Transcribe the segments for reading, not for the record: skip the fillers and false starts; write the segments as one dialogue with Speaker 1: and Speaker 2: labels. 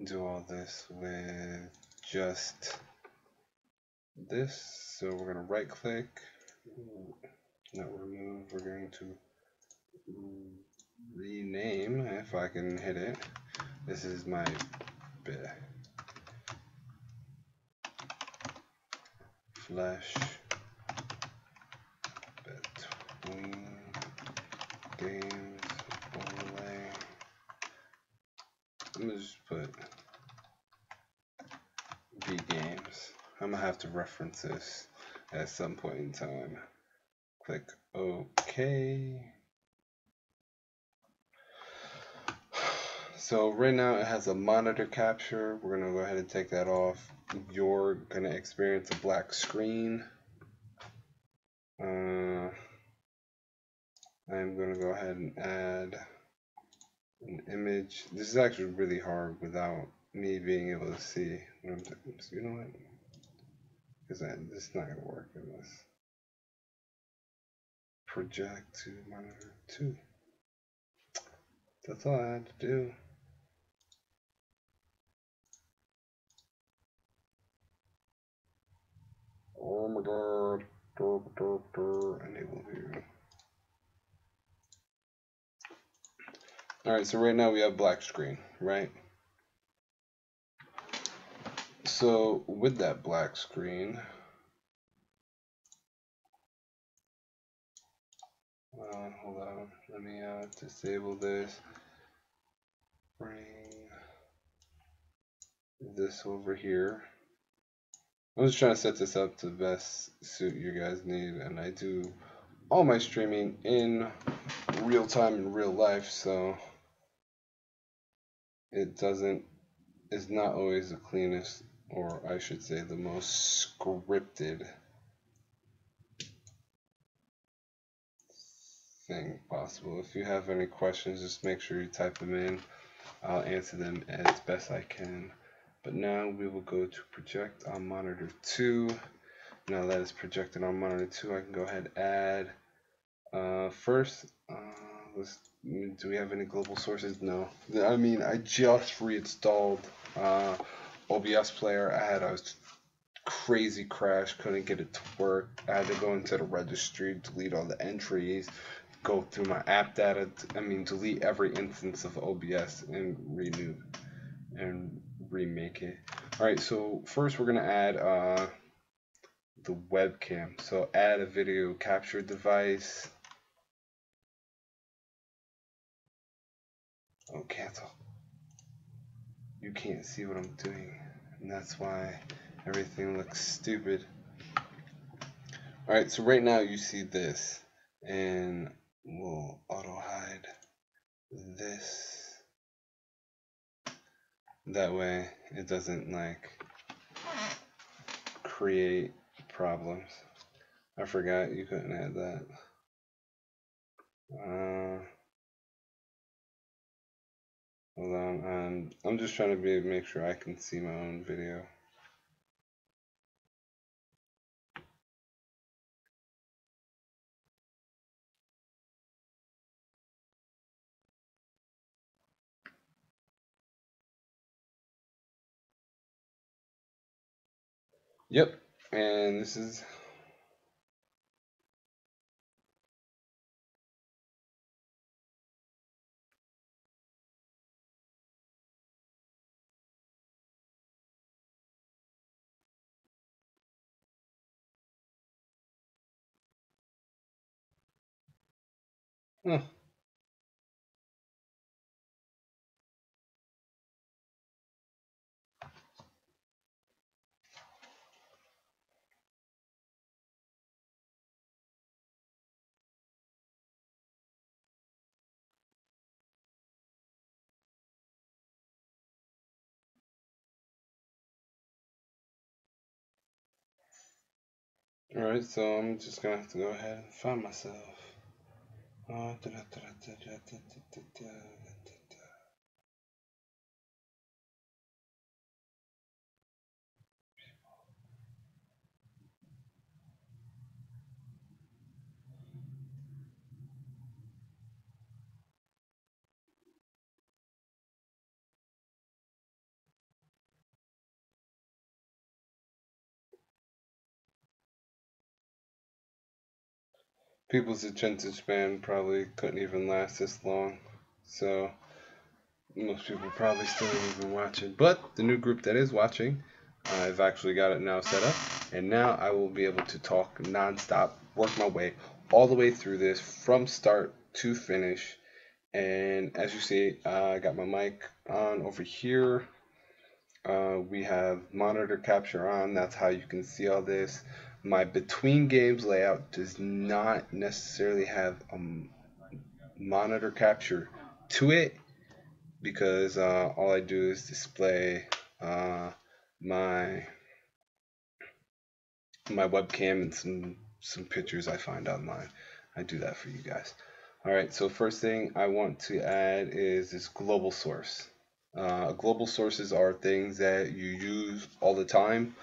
Speaker 1: do all this with just this. So we're going to right click, not remove, we're going to rename if I can hit it. This is my bit. Flash between games overlay. I'm gonna just put B games. I'm gonna have to reference this at some point in time. Click OK. So right now it has a monitor capture. We're gonna go ahead and take that off. You're gonna experience a black screen. I'm gonna go ahead and add an image. This is actually really hard without me being able to see. You know what? Because this is not gonna work unless project to monitor 2. That's all I had to do. Oh my god. Enable view. Alright, so right now we have black screen, right? So with that black screen, hold on, let me disable this. Bring this over here. I'm just trying to set this up to best suit you guys need, and I do all my streaming in real time in real life, so it's not always the cleanest, or I should say the most scripted thing possible. If you have any questions, just make sure you type them in. I'll answer them as best I can. But now we will go to project on monitor 2. Now that it's projected on monitor 2, I can go ahead and add first. Do we have any global sources? No. I mean, I just reinstalled OBS player. I had a crazy crash, couldn't get it to work. I had to go into the registry, delete all the entries, go through my app data, delete every instance of OBS and renew and remake it. Alright, so first we're going to add the webcam. So add a video capture device. Oh, cancel. You can't see what I'm doing, and that's why everything looks stupid. Alright, so right now you see this, and we'll auto hide this. That way it doesn't like create problems. I forgot you couldn't add that. Hold on, I'm just trying to make sure I can see my own video. Yep, and this is huh. Alright, so I'm just gonna have to go ahead and find myself. people's attention span probably couldn't even last this long. So most people probably still ain't even watching. But the new group that is watching, I've actually got it now set up. And now I will be able to talk nonstop, work my way all the way through this from start to finish. And as you see, I got my mic on over here. We have monitor capture on. That's how you can see all this. My between games layout does not necessarily have a monitor capture to it because all I do is display uh, my my webcam and some pictures I find online. I do that for you guys. All right, so first thing I want to add is this global source. Global sources are things that you use all the time.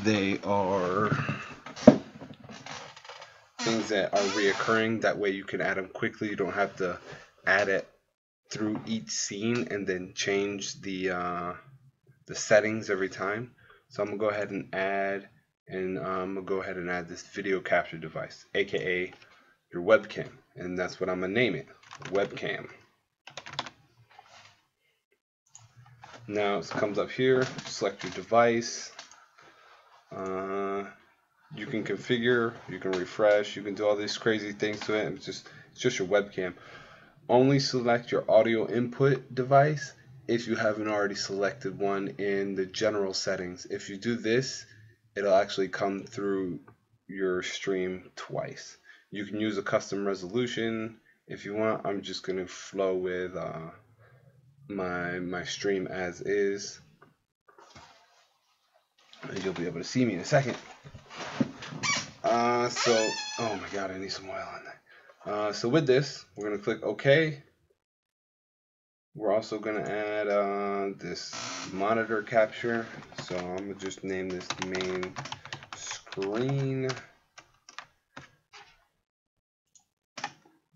Speaker 1: They are things that are reoccurring. That way you can add them quickly. You don't have to add it through each scene and then change the settings every time. So I'm gonna go ahead and add, and I'm gonna go ahead and add this video capture device, aka your webcam, and that's what I'm gonna name it, webcam. Now it comes up here, select your device. You can configure, you can refresh, you can do all these crazy things to it. It's just your webcam. Only select your audio input device if you haven't already selected one in the general settings. If you do this, it'll actually come through your stream twice. You can use a custom resolution if you want. I'm just gonna flow with my stream as is, and you'll be able to see me in a second. Oh my god, I need some oil on that. So with this, we're gonna click OK. We're also gonna add this monitor capture. So I'm gonna just name this main screen.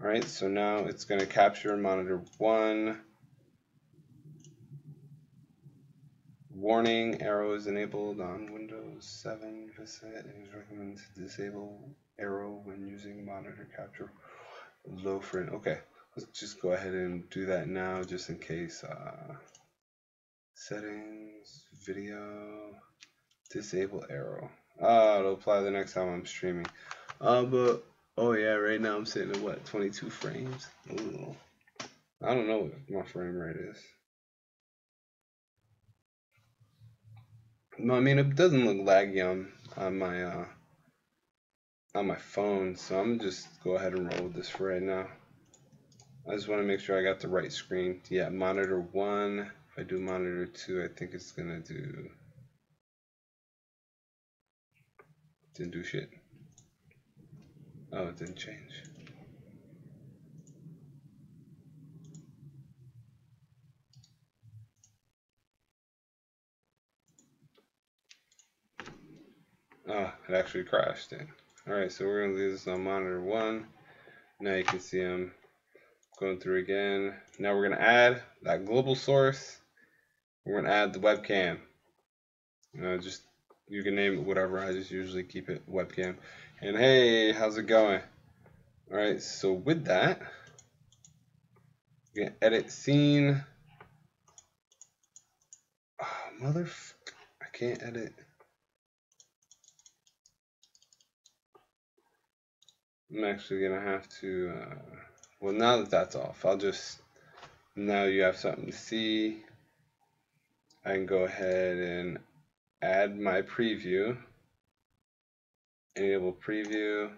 Speaker 1: All right, so now it's gonna capture monitor 1. Warning, arrow is enabled on Windows 7 Vista. It is recommended to disable arrow when using monitor capture low frame. Okay, let's just go ahead and do that now just in case. Settings, video, disable arrow. It'll apply the next time I'm streaming. But oh yeah, right now I'm sitting at what, 22 frames? Ooh. I don't know what my frame rate is. No, I mean it doesn't look laggy on my phone, so I'm just go ahead and roll with this for right now. I just want to make sure I got the right screen. Yeah, monitor 1. If I do monitor 2, I think it's gonna do. Didn't do shit. Oh, it didn't change. Oh, it actually crashed it. Alright, so we're going to leave this on monitor 1. Now you can see I'm going through again. Now we're going to add that global source. We're going to add the webcam. You can name it whatever. I just usually keep it webcam. And hey, how's it going? Alright, so with that, we're going to edit scene. Oh, I can't edit. I'm actually gonna have to, well, now that that's off, now you have something to see. I can go ahead and add my preview, enable preview,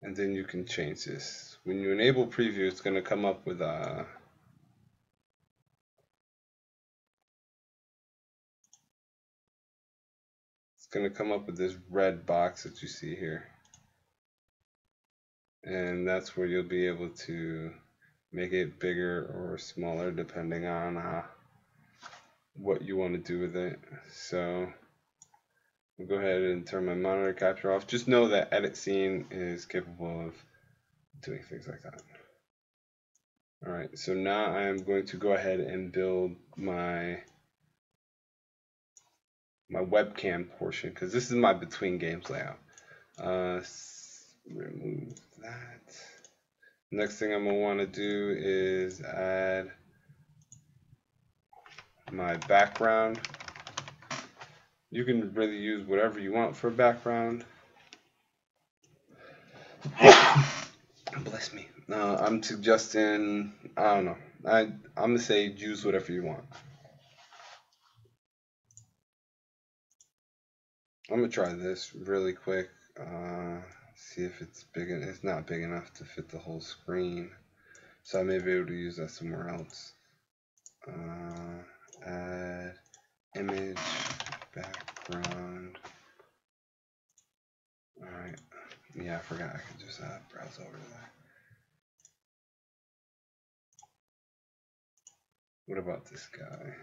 Speaker 1: and then you can change this. When you enable preview, it's gonna come up with this red box that you see here. And that's where you'll be able to make it bigger or smaller depending on what you want to do with it. So we'll go ahead and turn my monitor capture off. Just know that edit scene is capable of doing things like that. Alright, so now I am going to go ahead and build my webcam portion because this is my between games layout. remove that. Next thing I'm going to want to do is add my background. You can really use whatever you want for background. Bless me. I'm suggesting, I don't know. I'm going to say use whatever you want. I'm going to try this really quick. See if it's big. It's not big enough to fit the whole screen. So I may be able to use that somewhere else. Add image background. Alright. Yeah, I forgot I could just browse over that. What about this guy?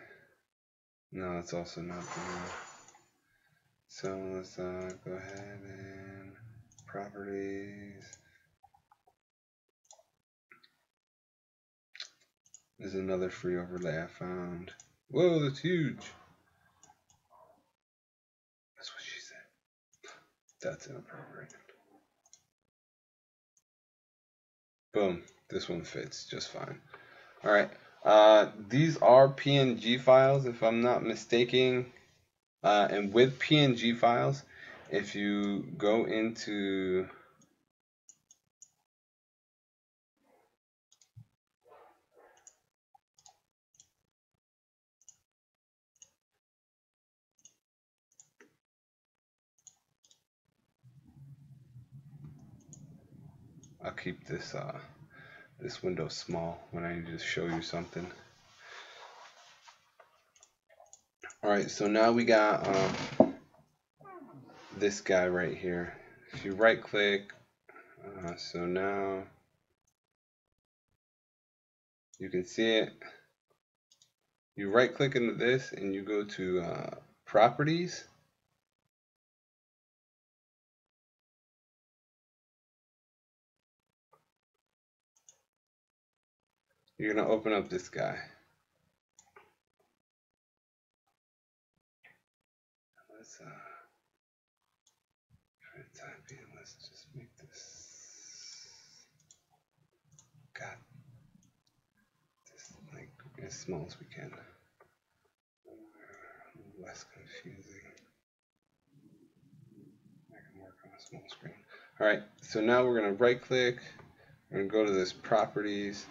Speaker 1: No, it's also not there. So let's go ahead and properties. There's another free overlay I found. Whoa, that's huge. That's what she said. That's inappropriate. Boom. This one fits just fine. Alright. These are PNG files, if I'm not mistaken. And with PNG files, if you go into I'll keep this this window small when I need to show you something. Alright, so now we got this guy right here. If you right click, so now you can see it. You right click into this and you go to properties. You're going to open up this guy. Let's try to type in. Let's just make this. God. Just like as small as we can. Less confusing. I can work on a small screen. Alright, so now we're going to right click. We're going to go to this properties.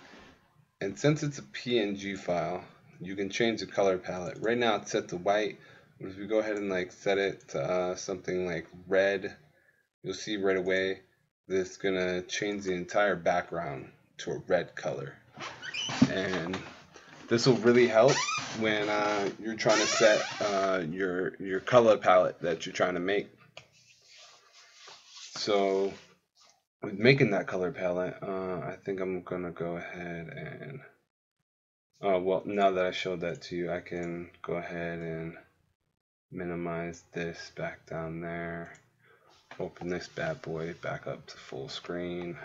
Speaker 1: And since it's a PNG file, you can change the color palette. Right now it's set to white. But if we go ahead and like set it to something like red, you'll see right away that it's going to change the entire background to a red color. And this will really help when you're trying to set your color palette that you're trying to make. So with making that color palette, I think I'm going to go ahead and well, now that I showed that to you, I can go ahead and minimize this back down there. Open this bad boy back up to full screen.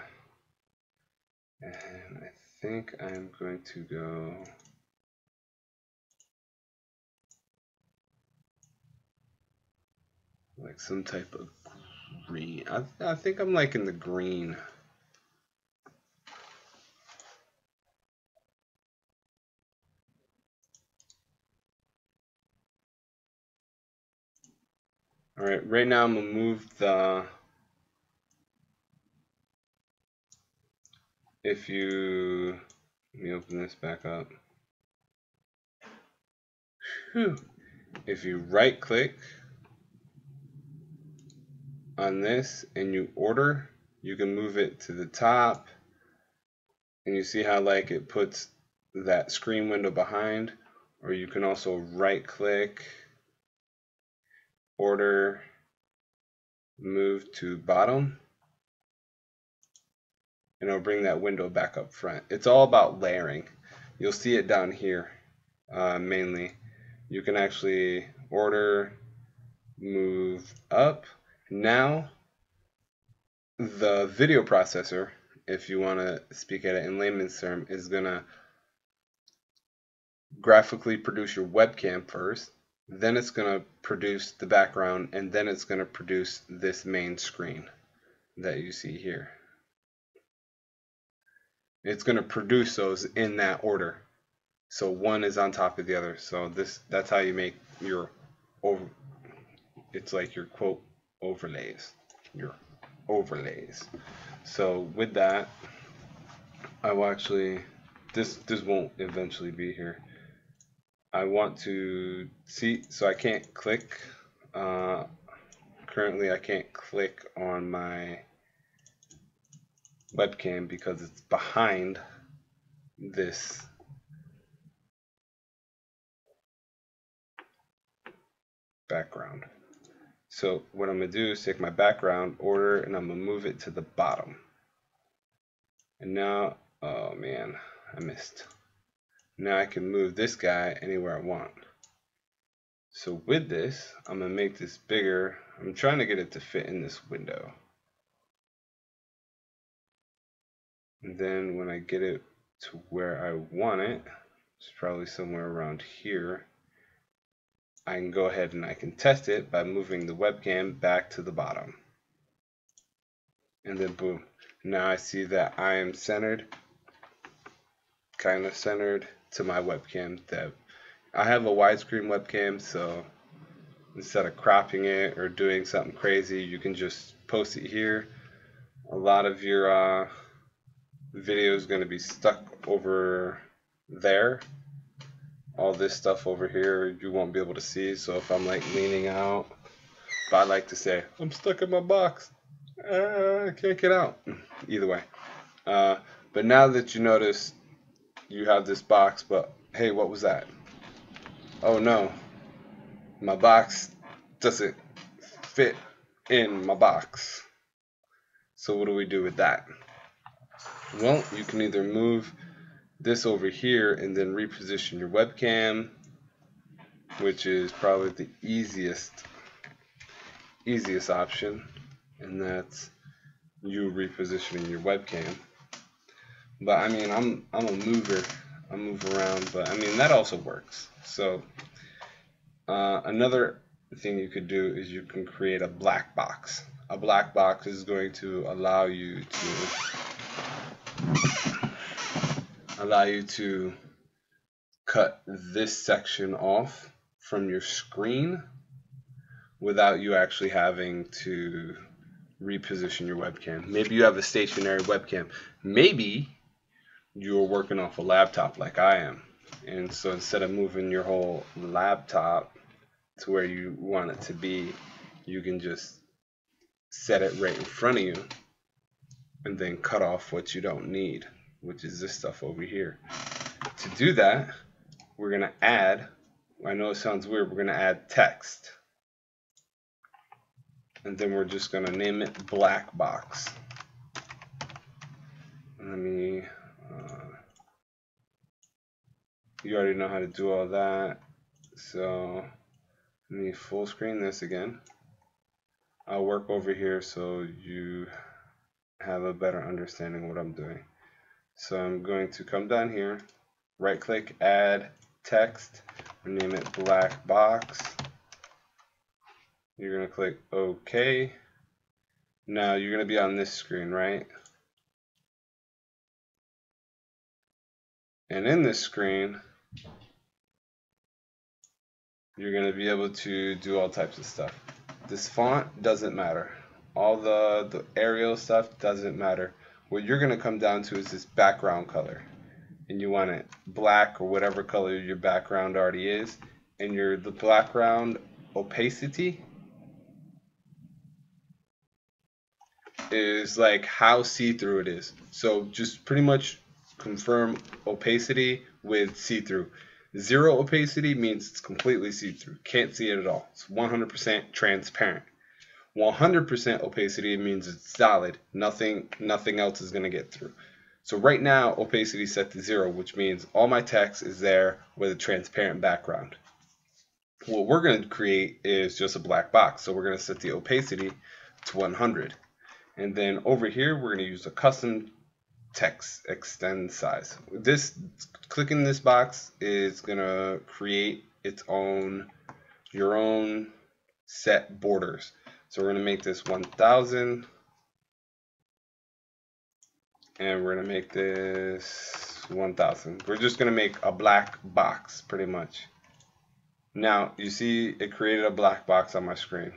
Speaker 1: And I think I'm going to go like some type of green. I think I'm liking the green. Alright, right now I'm going to move the, if you, let me open this back up. Whew. If you right click on this and you order, you can move it to the top, and you see how like it puts that screen window behind, or you can also right click, order, move to bottom, and it'll bring that window back up front. It's all about layering. You'll see it down here mainly. You can actually order, move up. Now the video processor, if you want to speak at it in layman's term, is going to graphically produce your webcam first, then it's going to produce the background, and then it's going to produce this main screen. that you see here. It's going to produce those in that order. So one is on top of the other. So that's how you make your over. It's like your quote overlays. Your overlays. So with that, I will actually this won't eventually be here. I want to see, so I can't click. Currently, I can't click on my webcam because it's behind this background. So what I'm going to do is take my background order and I'm going to move it to the bottom. And now, oh man, I missed. Now I can move this guy anywhere I want. So with this, I'm going to make this bigger. I'm trying to get it to fit in this window. And then when I get it to where I want it, it's probably somewhere around here, I can go ahead and I can test it by moving the webcam back to the bottom. And then boom. Now I see that I am centered, kind of centered to my webcam. That I have a widescreen webcam, so instead of cropping it or doing something crazy, you can just post it here. A lot of your video is going to be stuck over there. All this stuff over here you won't be able to see. So if I'm like leaning out, if I like to say I'm stuck in my box, I can't get out. Either way, but now that you notice you have this box, but hey, what was that? Oh no, my box doesn't fit in my box. So what do we do with that? Well, you can either move this over here and then reposition your webcam, which is probably the easiest option, and that's you repositioning your webcam. But I mean, I'm a mover. I move around, but I mean that also works. So another thing you could do is you can create a black box. A black box is going to allow you to cut this section off from your screen without you actually having to reposition your webcam. Maybe you have a stationary webcam. Maybe you're working off a laptop like I am. And so instead of moving your whole laptop to where you want it to be, you can just set it right in front of you and then cut off what you don't need, which is this stuff over here. To do that, we're going to add, I know it sounds weird, we're going to add text. And then we're just going to name it black box. Let me, you already know how to do all that. So let me full screen this again. I'll work over here so you have a better understanding of what I'm doing. So I'm going to come down here, right click, add text, name it black box. You're going to click OK. Now you're going to be on this screen, right? And in this screen, you're going to be able to do all types of stuff. This font doesn't matter. All the Arial stuff doesn't matter. What you're going to come down to is this background color. And you want it black or whatever color your background already is. And the background opacity is like how see-through it is. So just pretty much confirm opacity with see-through. 0 opacity means it's completely see-through. Can't see it at all. It's 100% transparent. 100% opacity means it's solid. Nothing else is going to get through. So right now, opacity is set to 0, which means all my text is there with a transparent background. What we're going to create is just a black box. So we're going to set the opacity to 100. And then over here, we're going to use a custom text extend size. Clicking this box is going to create your own set borders. So we're going to make this 1000 and we're gonna make this 1000. We're just gonna make a black box pretty much. Now you see it created a black box on my screen,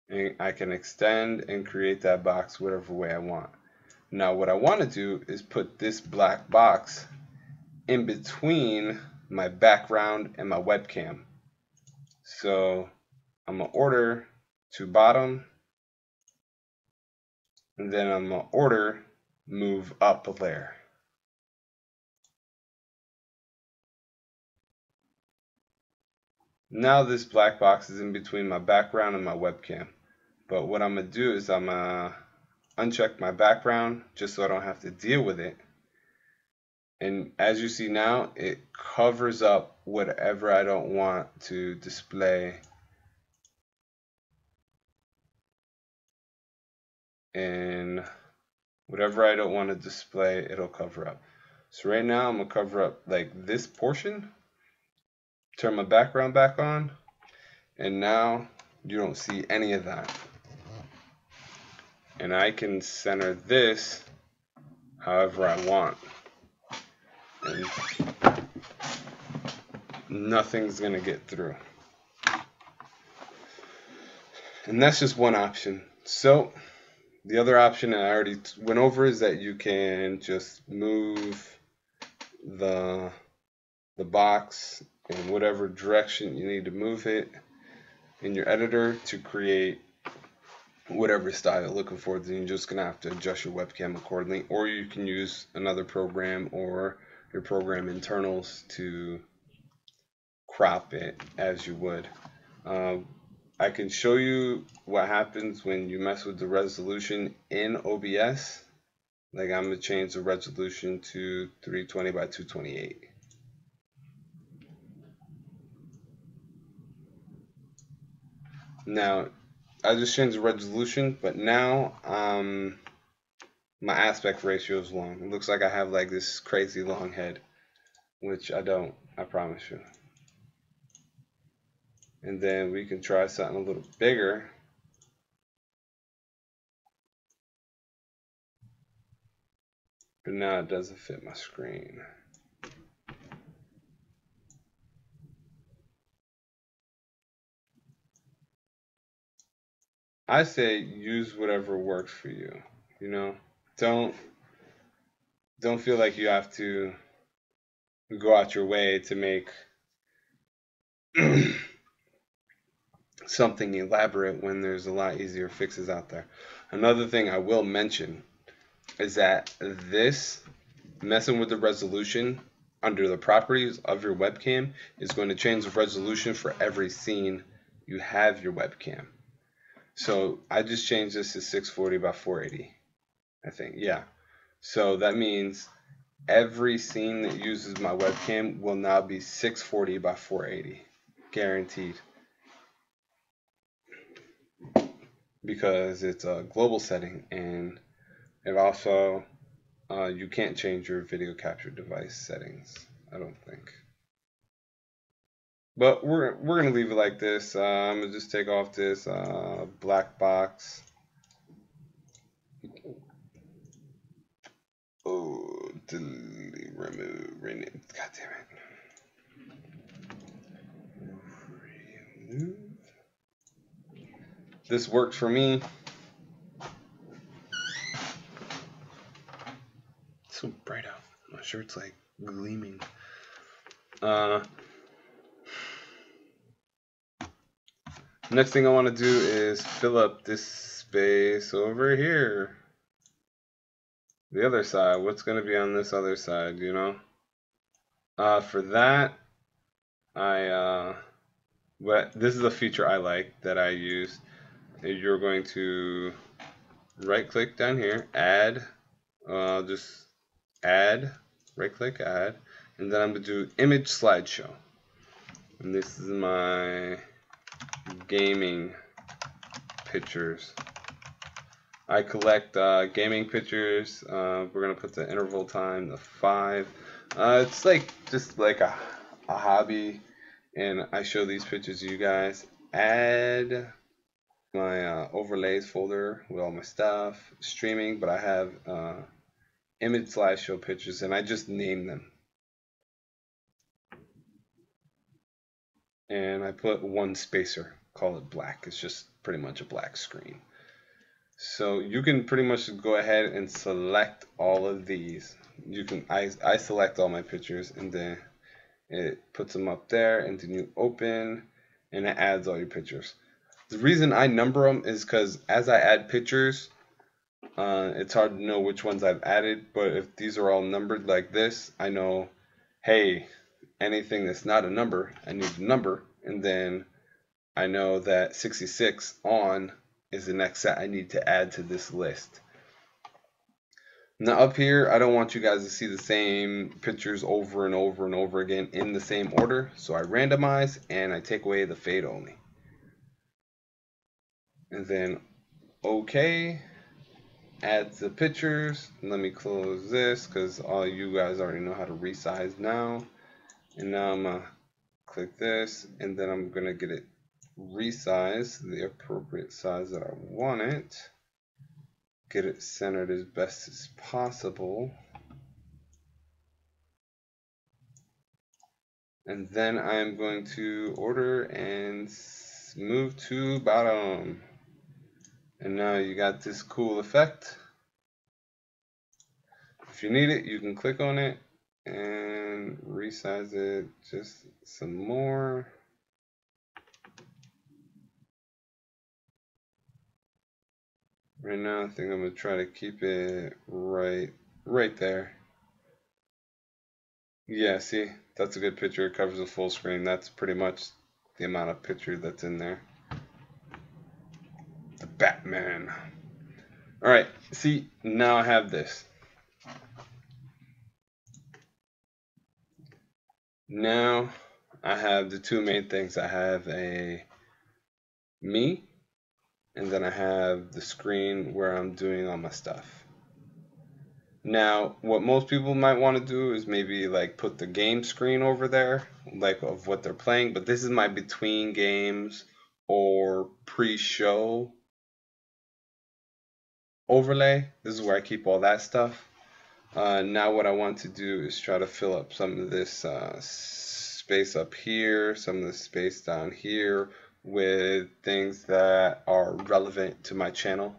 Speaker 1: and I can extend and create that box whatever way I want. Now what I want to do is put this black box in between my background and my webcam. So I'm gonna order to bottom, and then I'm gonna order move up a layer. Now this black box is in between my background and my webcam. But what I'm gonna do is I'm gonna uncheck my background just so I don't have to deal with it. And as you see now, it covers up whatever I don't want to display. And whatever I don't want to display, it'll cover up. So right now I'm gonna cover up like this portion, turn my background back on, and now you don't see any of that. And I can center this however I want. And nothing's gonna get through. And that's just one option. So the other option I already went over is that you can just move the box in whatever direction you need to move it in your editor to create whatever style you're looking for. Then you're just gonna have to adjust your webcam accordingly, or you can use another program or your program internals to crop it as you would. I can show you what happens when you mess with the resolution in OBS. Like I'm gonna change the resolution to 320 by 228. Now I just changed the resolution, but now my aspect ratio is long. It looks like I have like this crazy long head, which I don't, I promise you. And then we can try something a little bigger. But now it doesn't fit my screen. I say use whatever works for you. You know, don't feel like you have to go out your way to make something elaborate when there's a lot easier fixes out there. Another thing I will mention is that this messing with the resolution under the properties of your webcam is going to change the resolution for every scene you have your webcam. So I just changed this to 640 by 480, I think. Yeah. So that means every scene that uses my webcam will now be 640 by 480, guaranteed. Because it's a global setting, and it also you can't change your video capture device settings, I don't think. But we're gonna leave it like this. I'm gonna just take off this black box. Oh, delete, remove, rename. God damn it. Remove. This worked for me. It's so bright out. My shirt's like gleaming. Next thing I want to do is fill up this space over here. The other side. What's going to be on this other side, you know? For that, this is a feature I like that I use. You're going to right click down here, add, just add, right click, add, and then I'm going to do image slideshow. And this is my gaming pictures. I collect gaming pictures. We're going to put the interval time to 5. It's like just like a hobby, and I show these pictures to you guys. Add my overlays folder with all my stuff, streaming, but I have image slideshow pictures, and I just name them. And I put one spacer, call it black. It's just pretty much a black screen. So you can pretty much go ahead and select all of these. I select all my pictures, and then it puts them up there, and then you open and it adds all your pictures. The reason I number them is because as I add pictures, it's hard to know which ones I've added, but if these are all numbered like this, I know, hey, anything that's not a number, I need a number, and then I know that 66 on is the next set I need to add to this list. Now up here, I don't want you guys to see the same pictures over and over and over again in the same order, so I randomize and I take away the fade only. And then OK, adds the pictures. Let me close this because all you guys already know how to resize now. And now I'm going to click this, and then I'm going to get it resized to the appropriate size that I want it. Get it centered as best as possible. And then I'm going to order and move to bottom. And now you got this cool effect. If you need it, you can click on it and resize it just some more. Right now, I think I'm going to try to keep it right there. Yeah, see, that's a good picture. It covers the full screen. That's pretty much the amount of picture that's in there. The Batman. Alright, see, now I have this. Now I have the two main things. I have a me, and then I have the screen where I'm doing all my stuff. Now, what most people might want to do is maybe like put the game screen over there, like of what they're playing, but this is my between games or pre-show overlay. This is where I keep all that stuff. Now what I want to do is try to fill up some of this space up here, some of the space down here with things that are relevant to my channel.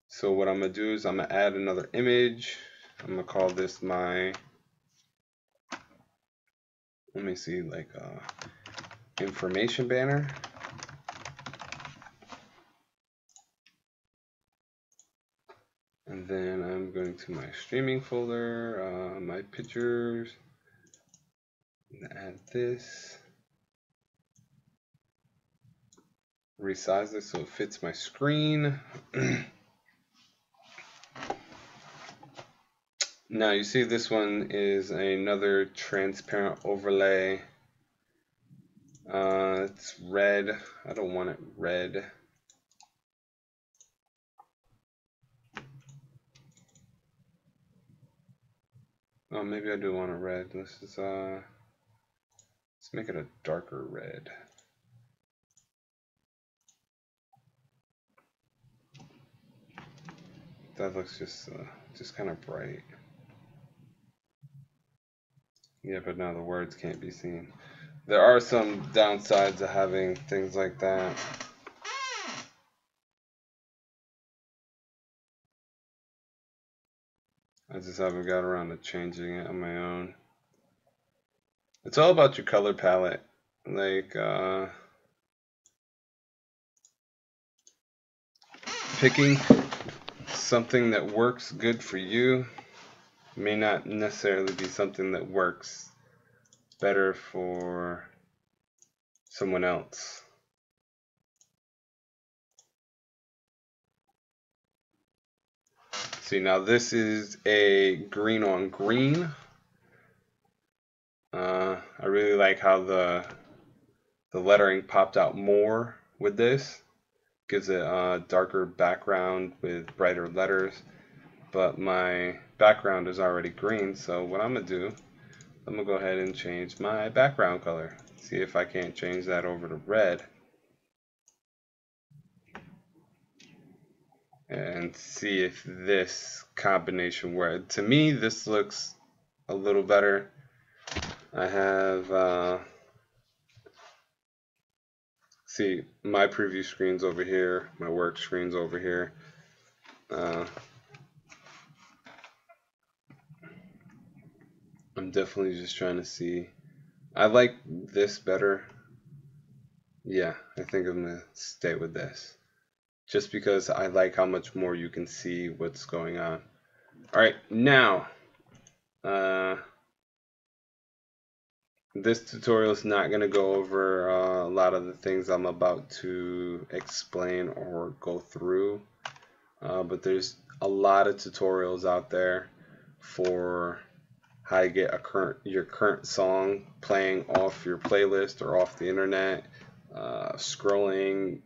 Speaker 1: So what I'm going to do is I'm going to add another image. I'm going to call this my, let me see, like information banner. And then I'm going to my streaming folder, my pictures, and add this. Resize this so it fits my screen. Now you see this one is another transparent overlay. It's red. I don't want it red. Oh, maybe I do want it red. Let's make it a darker red. That looks just kind of bright. Yeah, but now the words can't be seen. There are some downsides to having things like that. I just haven't got around to changing it on my own. It's all about your color palette. Like, picking something that works good for you may not necessarily be something that works better for someone else. See, now this is a green on green. I really like how the lettering popped out more with this. Gives it a darker background with brighter letters. But my background is already green, so what I'm going to do, I'm going to go ahead and change my background color. See if I can't change that over to red. and see if this combination works. To me, this looks a little better. I have, see, my preview screen's over here, my work screen's over here. I'm definitely just trying to see. I like this better. Yeah, I think I'm gonna stay with this. Just because I like how much more you can see what's going on. Alright, now, this tutorial is not going to go over a lot of the things I'm about to explain or go through, but there's a lot of tutorials out there for how you get your current song playing off your playlist or off the internet, scrolling.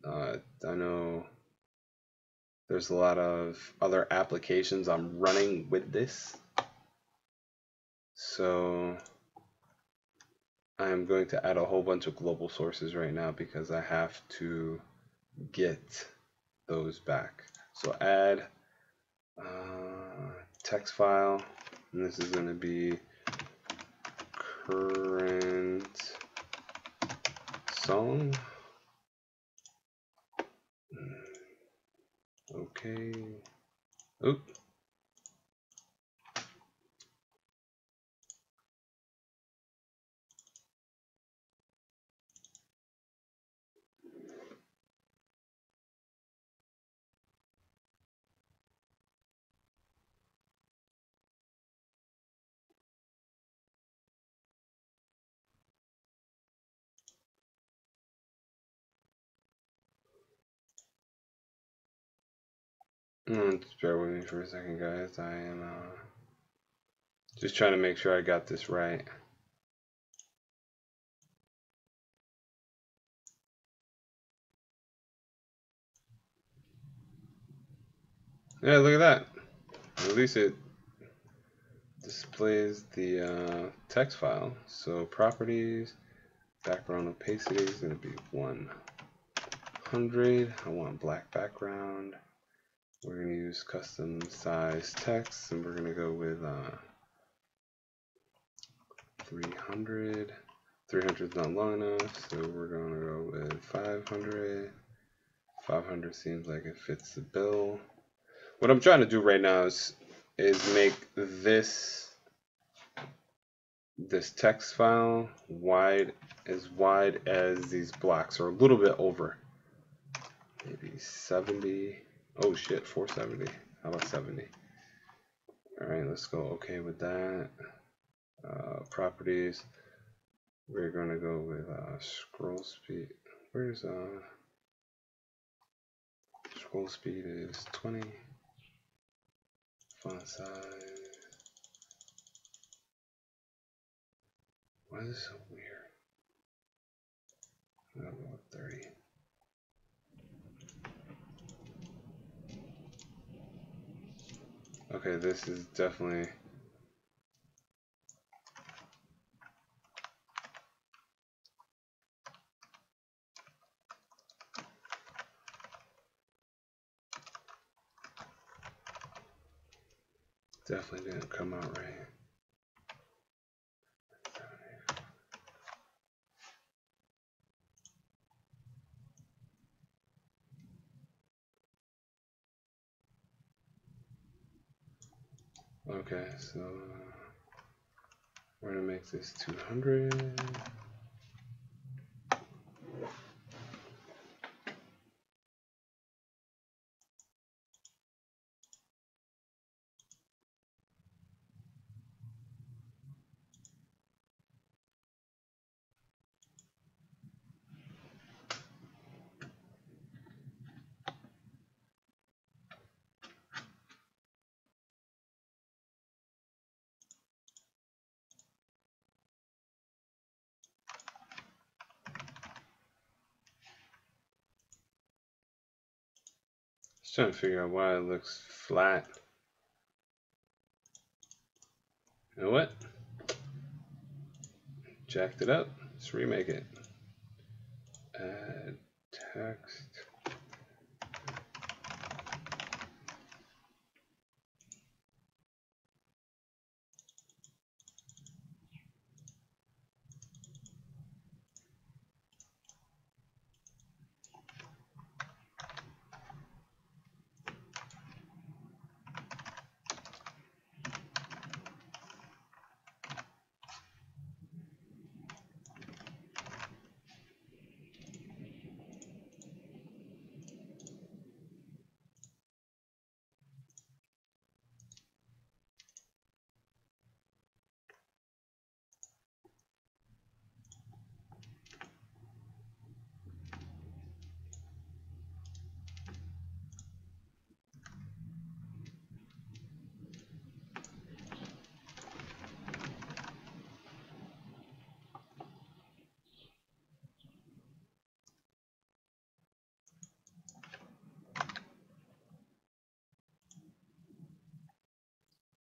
Speaker 1: I know there's a lot of other applications I'm running with this, so I am going to add a whole bunch of global sources right now because I have to get those back. So add text file, and this is going to be current song. Okay. Oop. Just bear with me for a second, guys. I am just trying to make sure I got this right. Yeah, look at that. At least it displays the text file. So properties, background opacity is going to be 100. I want black background. We're going to use custom size text, and we're going to go with 300. 300 is not long enough, so we're going to go with 500. 500 seems like it fits the bill. What I'm trying to do right now is make this text file as wide as these blocks, or a little bit over. Maybe 70. Oh shit, 470. How about 70? Alright, let's go okay with that. Properties. We're gonna go with scroll speed. Where's scroll speed is 20. Font size. Why is this so weird? I'm gonna go with 30. Okay, this is definitely didn't come out right. Okay, so we're gonna make this 200. Just trying to figure out why it looks flat. You know what? Jacked it up. Let's remake it. Add text.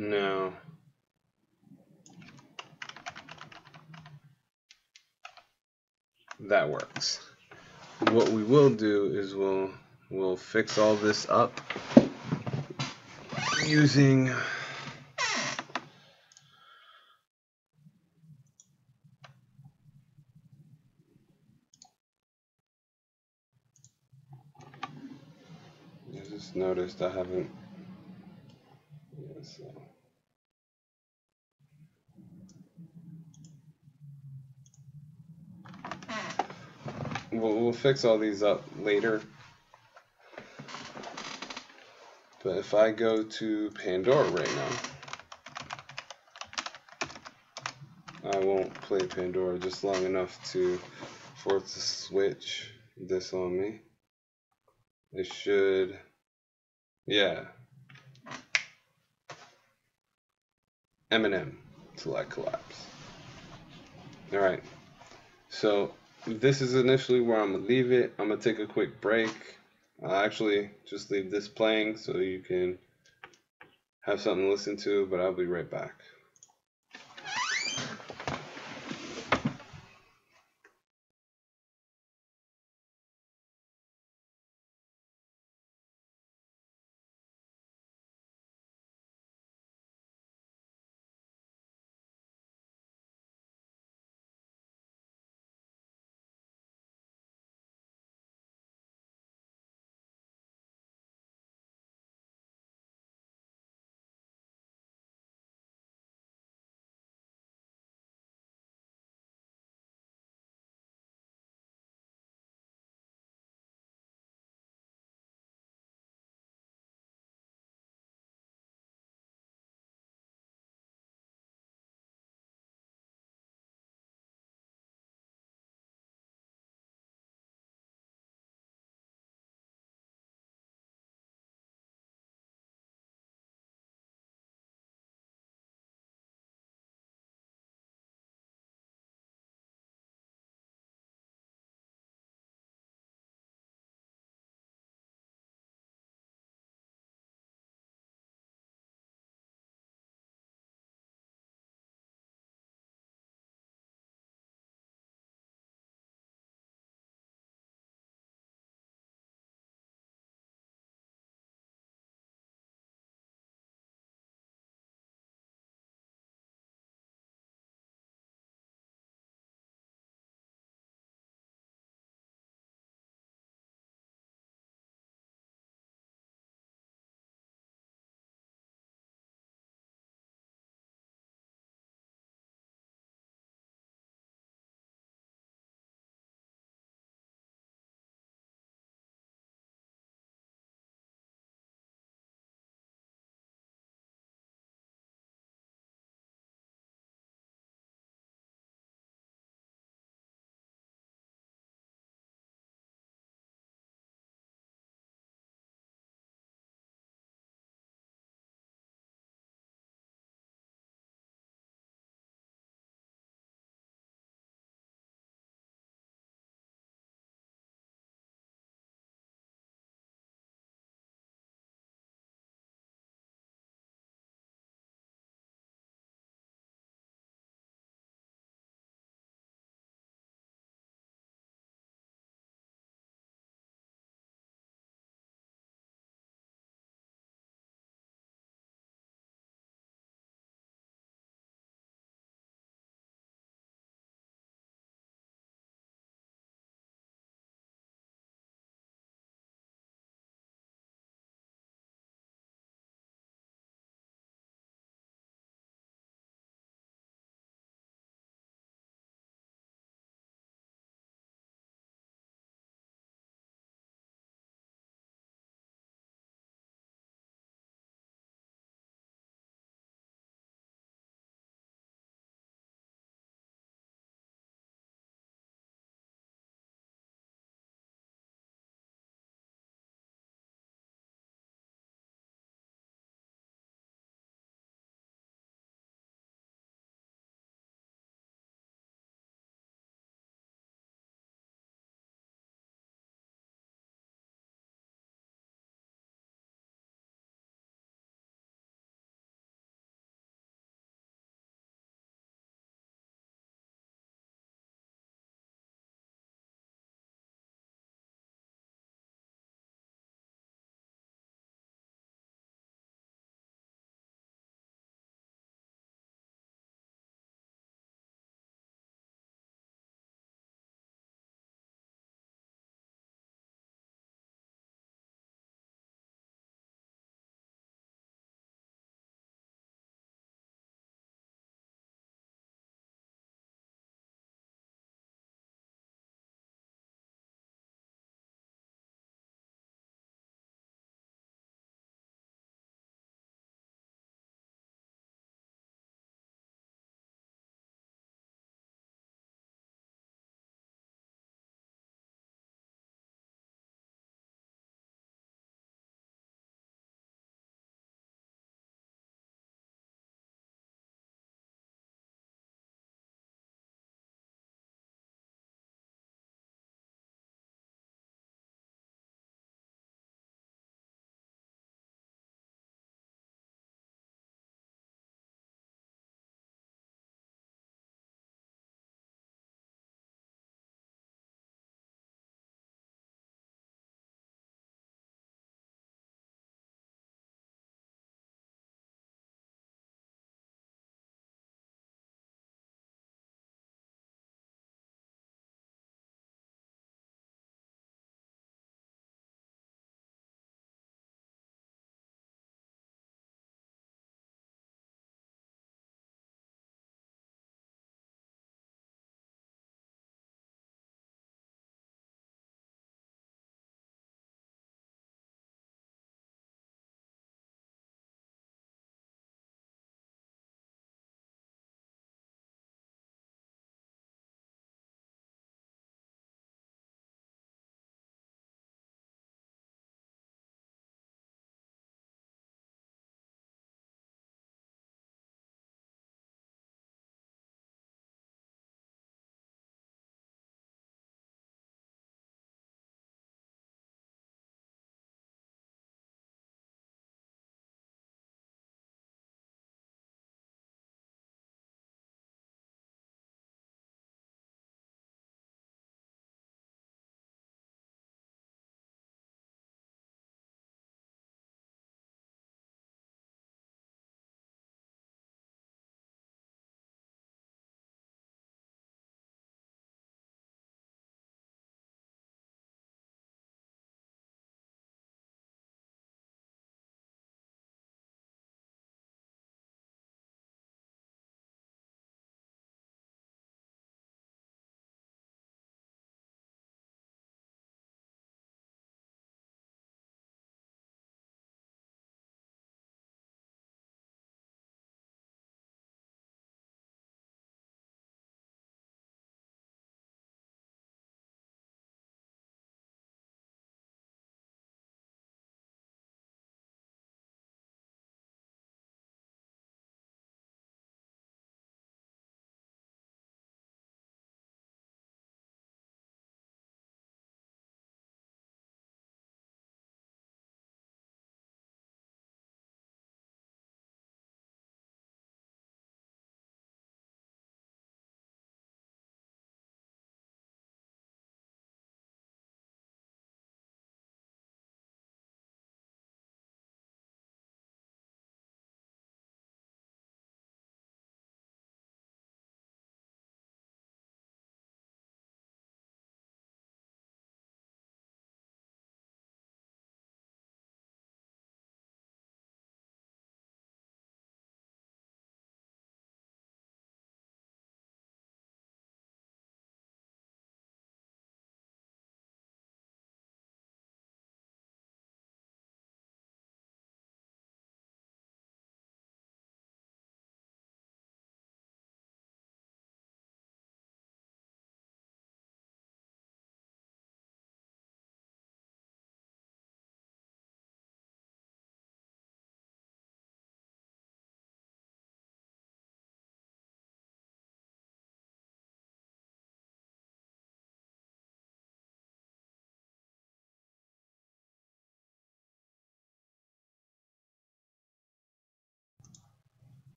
Speaker 1: Now, that works. What we will do is we'll fix all this up using I just noticed I haven't so. We'll fix all these up later. But if I go to Pandora right now, I won't play Pandora just long enough for it to switch this on me. It should, yeah. Eminem till I collapse. Alright, so this is initially where I'm going to leave it. I'm going to take a quick break. I'll actually just leave this playing so you can have something to listen to, but I'll be right back.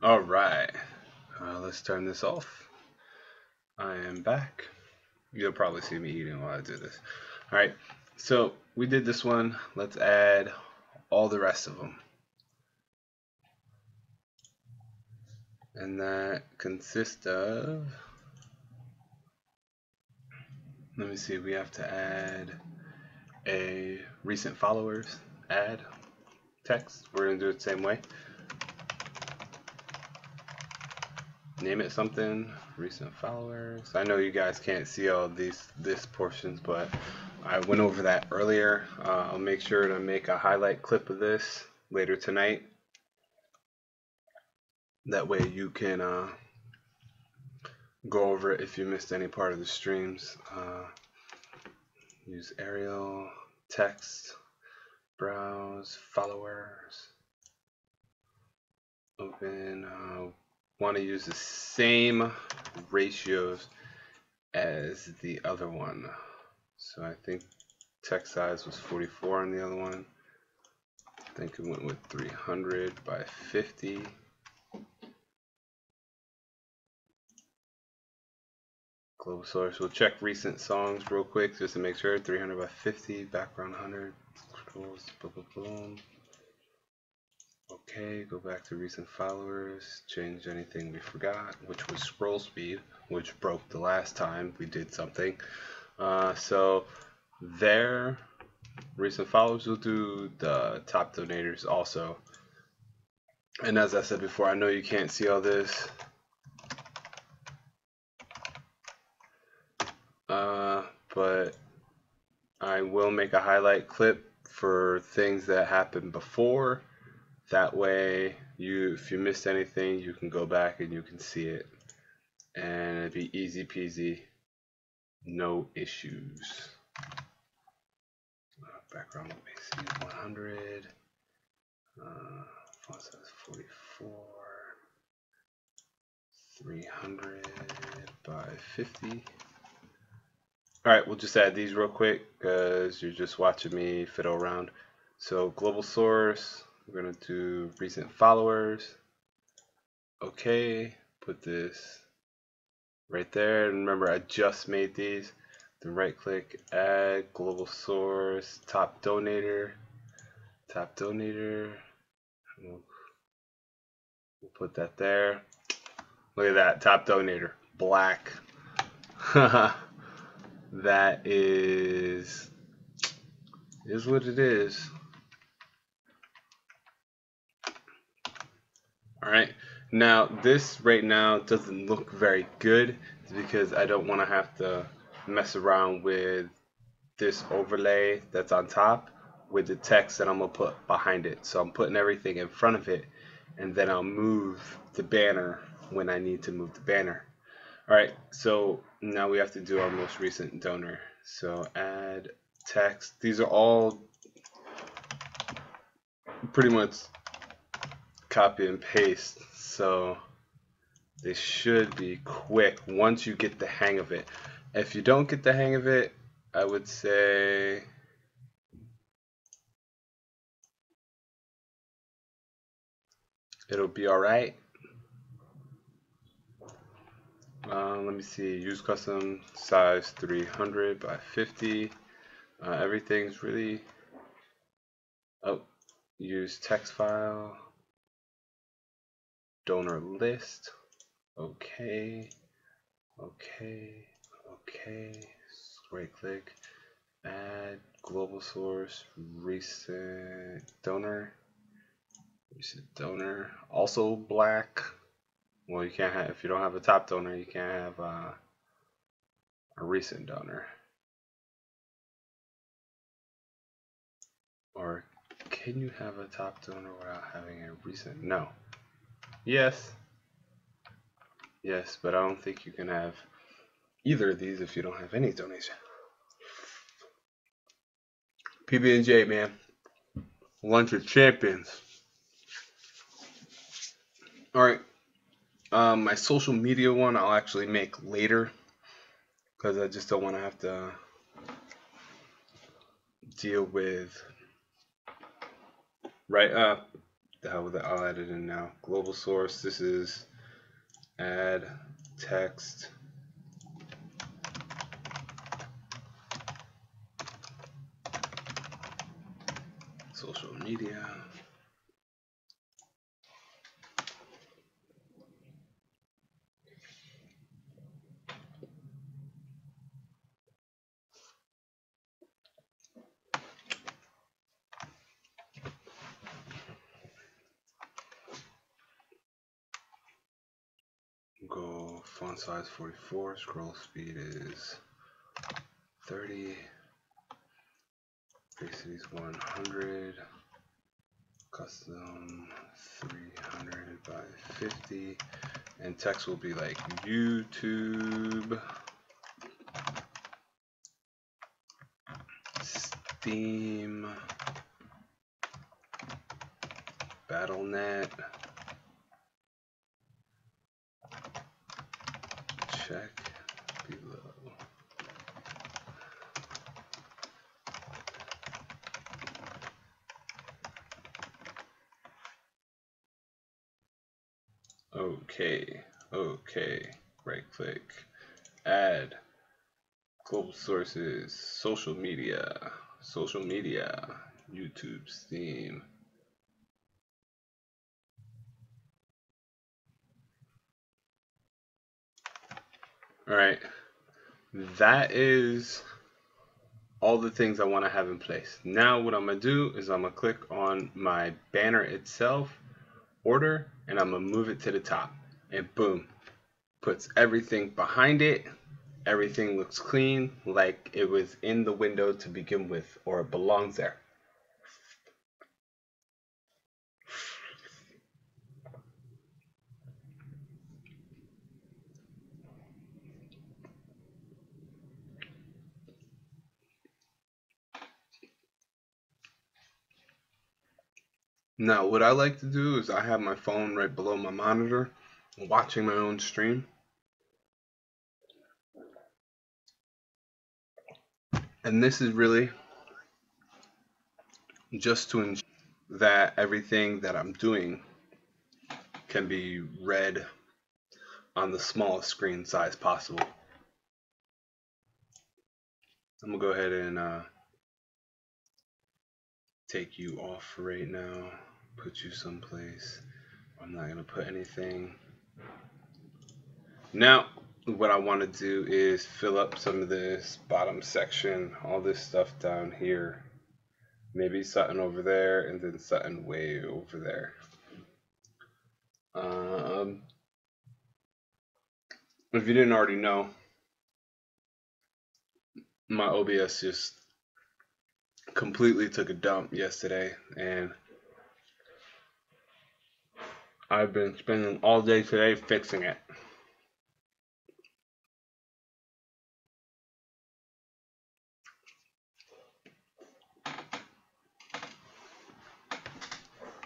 Speaker 1: All right, let's turn this off. I am back. You'll probably see me eating while I do this. All right, so we did this one. Let's add all the rest of them. And that consists of, let me see, we have to add a recent followers, add text. We're going to do it the same way. Name it something, recent followers. I know you guys can't see all this portions, but I went over that earlier. I'll make sure to make a highlight clip of this later tonight. That way you can go over it if you missed any part of the streams. Use Arial, text, browse, followers, open. Want to use the same ratios as the other one. So I think text size was 44 on the other one. I think it went with 300 by 50. Global source. We'll check recent songs real quick just to make sure. 300 by 50. Background 100. Scrolls. Boom, boom, boom. Okay, go back to recent followers, change anything we forgot, which was scroll speed, which broke the last time we did something. So there, recent followers will do the top donators also. And as I said before, I know you can't see all this. But I will make a highlight clip for things that happened before. That way, if you missed anything, you can go back and you can see it. And it'd be easy peasy, no issues. Background let me see, 100. Font size 44. 300 by 50. Alright, we'll just add these real quick because you're just watching me fiddle around. So global source, we're going to do recent followers. Okay, put this right there. And remember, I just made these. Then right click, add global source, top donator. Top donator. We'll put that there. Look at that, top donator, black. That is what it is. All right. Now this right now doesn't look very good because I don't want to have to mess around with this overlay that's on top with the text that I'm gonna put behind it. So I'm putting everything in front of it, and then I'll move the banner when I need to move the banner. All right, so now we have to do our most recent donor. So add text. These are all pretty much copy and paste, so they should be quick once you get the hang of it. If you don't get the hang of it, I would say it'll be all right. Let me see, use custom size 300 by 50. Everything's really, use text file, donor list, okay, right click, add global source, recent donor, also black. Well, you can't have, if you don't have a top donor, you can't have a recent donor. Or can you have a top donor without having a recent? No. Yes. Yes, but I don't think you can have either of these if you don't have any donation. PB&J, man. Lunch with champions. Alright. My social media one I'll actually make later because I just don't want to have to deal with The hell with it, I'll add it in now. Global source, this is add text social media. Go font size 44, scroll speed is 30, opacity is 100, custom 300 by 50, and text will be like YouTube, Steam, BattleNet, check below. Okay, right click, add, global sources, social media, YouTube, Steam. All right, that is all the things I want to have in place. Now what I'm gonna do is I'm gonna click on my banner itself, order, and I'm gonna move it to the top, and boom, puts everything behind it. Everything looks clean, like it was in the window to begin with, or it belongs there. Now, what I like to do is I have my phone right below my monitor, watching my own stream. And this is really just to ensure that everything that I'm doing can be read on the smallest screen size possible. I'm gonna go ahead and take you off right now, put you someplace. I'm not gonna put anything. Now, what I want to do is fill up some of this bottom section, all this stuff down here. Maybe something over there, and then something way over there. If you didn't already know, my OBS just completely took a dump yesterday, and I've been spending all day today fixing it.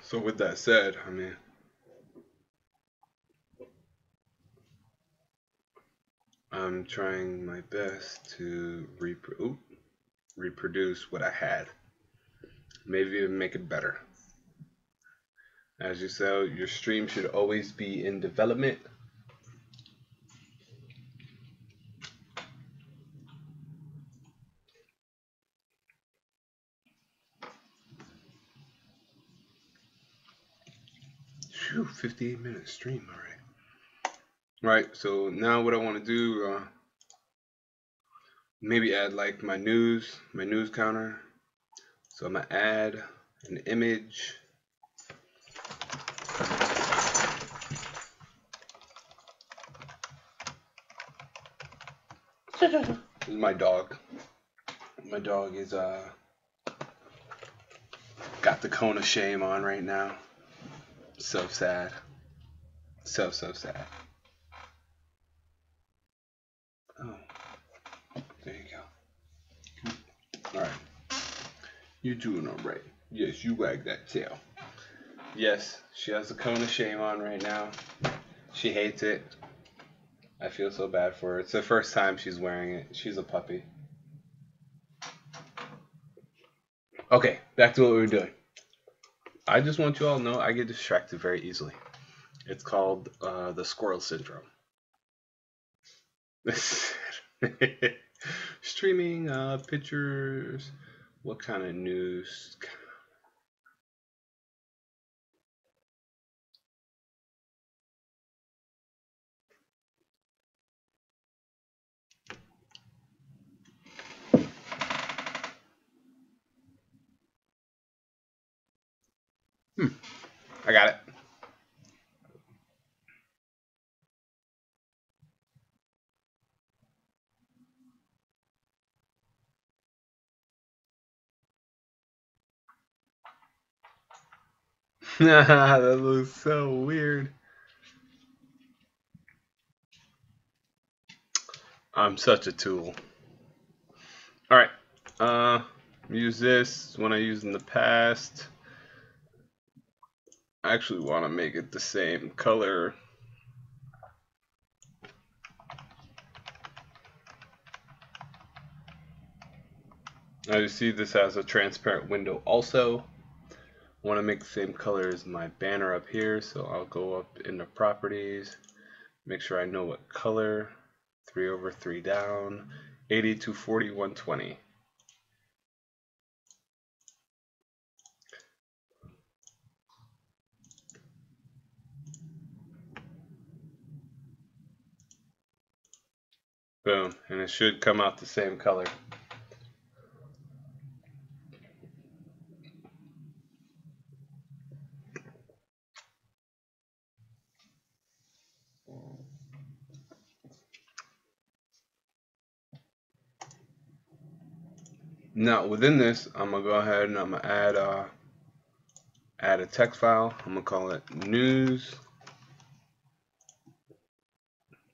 Speaker 1: So with that said, I mean, I'm trying my best to reproduce what I had. Maybe even make it better. As you say, your stream should always be in development. Phew, 58-minute stream, all right. Right, so now what I want to do, maybe add like my news counter. So I'm gonna add an image. This is my dog. My dog is got the cone of shame on right now. So sad. So sad. Oh, there you go. Alright. You're doing alright. Yes, you wag that tail. Yes, she has the cone of shame on right now. She hates it. I feel so bad for her. It's the first time she's wearing it. She's a puppy. Okay, back to what we were doing. I just want you all to know I get distracted very easily. It's called the squirrel syndrome. Streaming pictures. What kind of news? I got it. That looks so weird. I'm such a tool. All right. Use this when I used in the past. I actually want to make it the same color. Now you see this has a transparent window also. I want to make the same color as my banner up here, so I'll go up into properties, make sure I know what color, 3 over 3 down, 80 to 40, 120. Boom, and it should come out the same color. Now within this, I'm gonna go ahead and I'm gonna add a text file. I'm gonna call it news.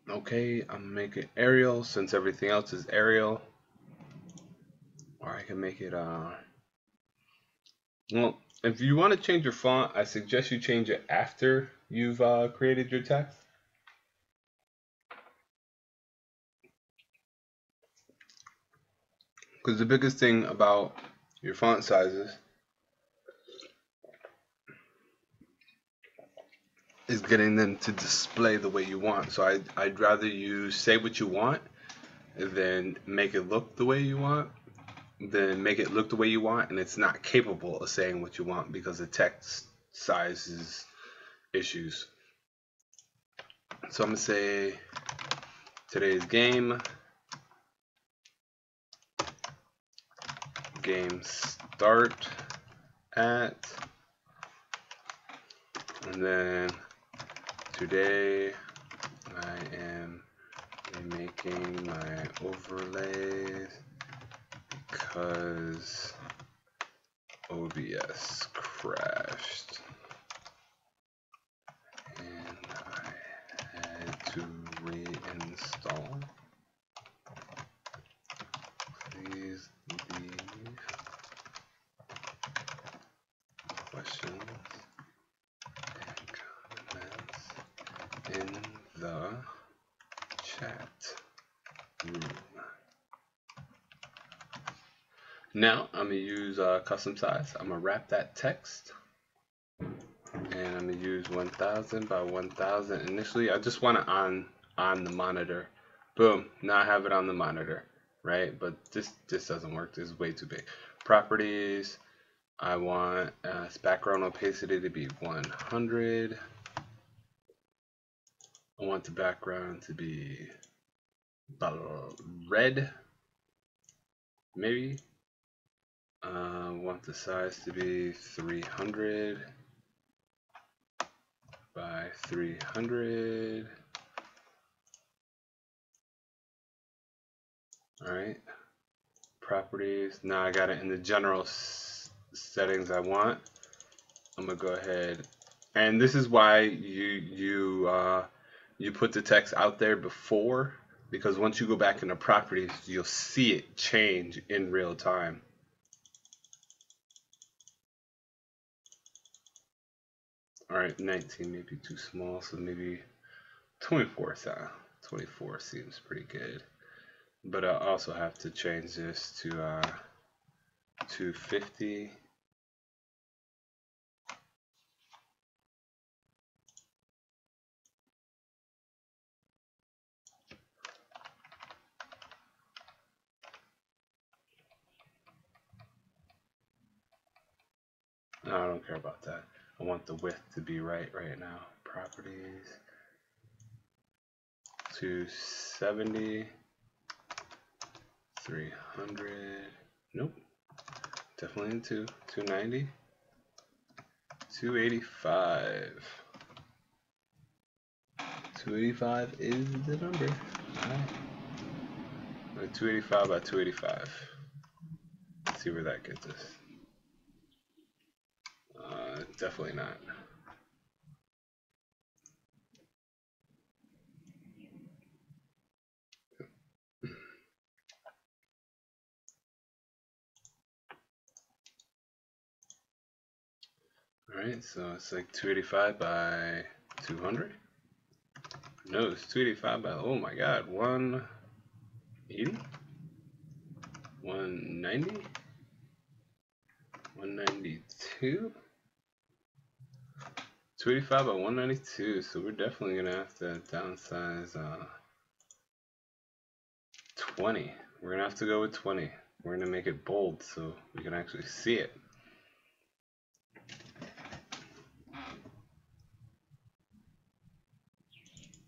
Speaker 1: Okay, I'm gonna make it Arial since everything else is Arial. Or I can make it well, if you want to change your font, I suggest you change it after you've created your text. Because the biggest thing about your font sizes is getting them to display the way you want. So I'd rather you say what you want than make it look the way you want, than make it look the way you want and it's not capable of saying what you want because of text sizes issues. So I'm going to say today's game start at, and then today I am remaking my overlays because OBS crashed and I had to reinstall. Please leave questions and comments in the chat room. Now I'm going to use custom size. I'm going to wrap that text and I'm going to use 1000 by 1000. Initially I just want it on the monitor. Boom, now I have it on the monitor, right? But this doesn't work. This is way too big. Properties, I want background opacity to be 100. I want the background to be red, maybe. I want the size to be 300 by 300. All right. Properties. Now I got it in the general settings I want. I'm gonna go ahead, and this is why you put the text out there before, because once you go back into properties, you'll see it change in real time. All right, 19 may be too small, so maybe 24. 24 seems pretty good. But I also have to change this to 250. No, I don't care about that. I want the width to be right now. Properties 270, 300. Nope. Definitely in 290, 285. 285 is the number. Alright. 285 by 285. Let's see where that gets us. Definitely not. Alright, so it's like 285 by 200. No, it's 285 by, oh my god, 180? 190? 192? 285 by 192, so we're definitely gonna have to downsize 20. We're gonna have to go with 20. We're gonna make it bold so we can actually see it.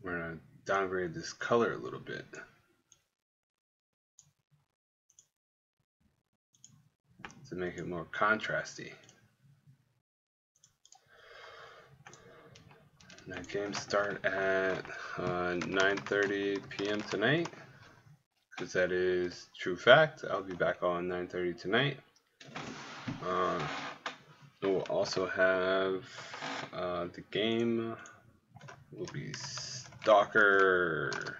Speaker 1: We're gonna downgrade this color a little bit. To make it more contrasty. Now games start at 9:30 p.m. tonight, because that is true fact. I'll be back on 9:30 tonight. We'll also have the game will be Stalker.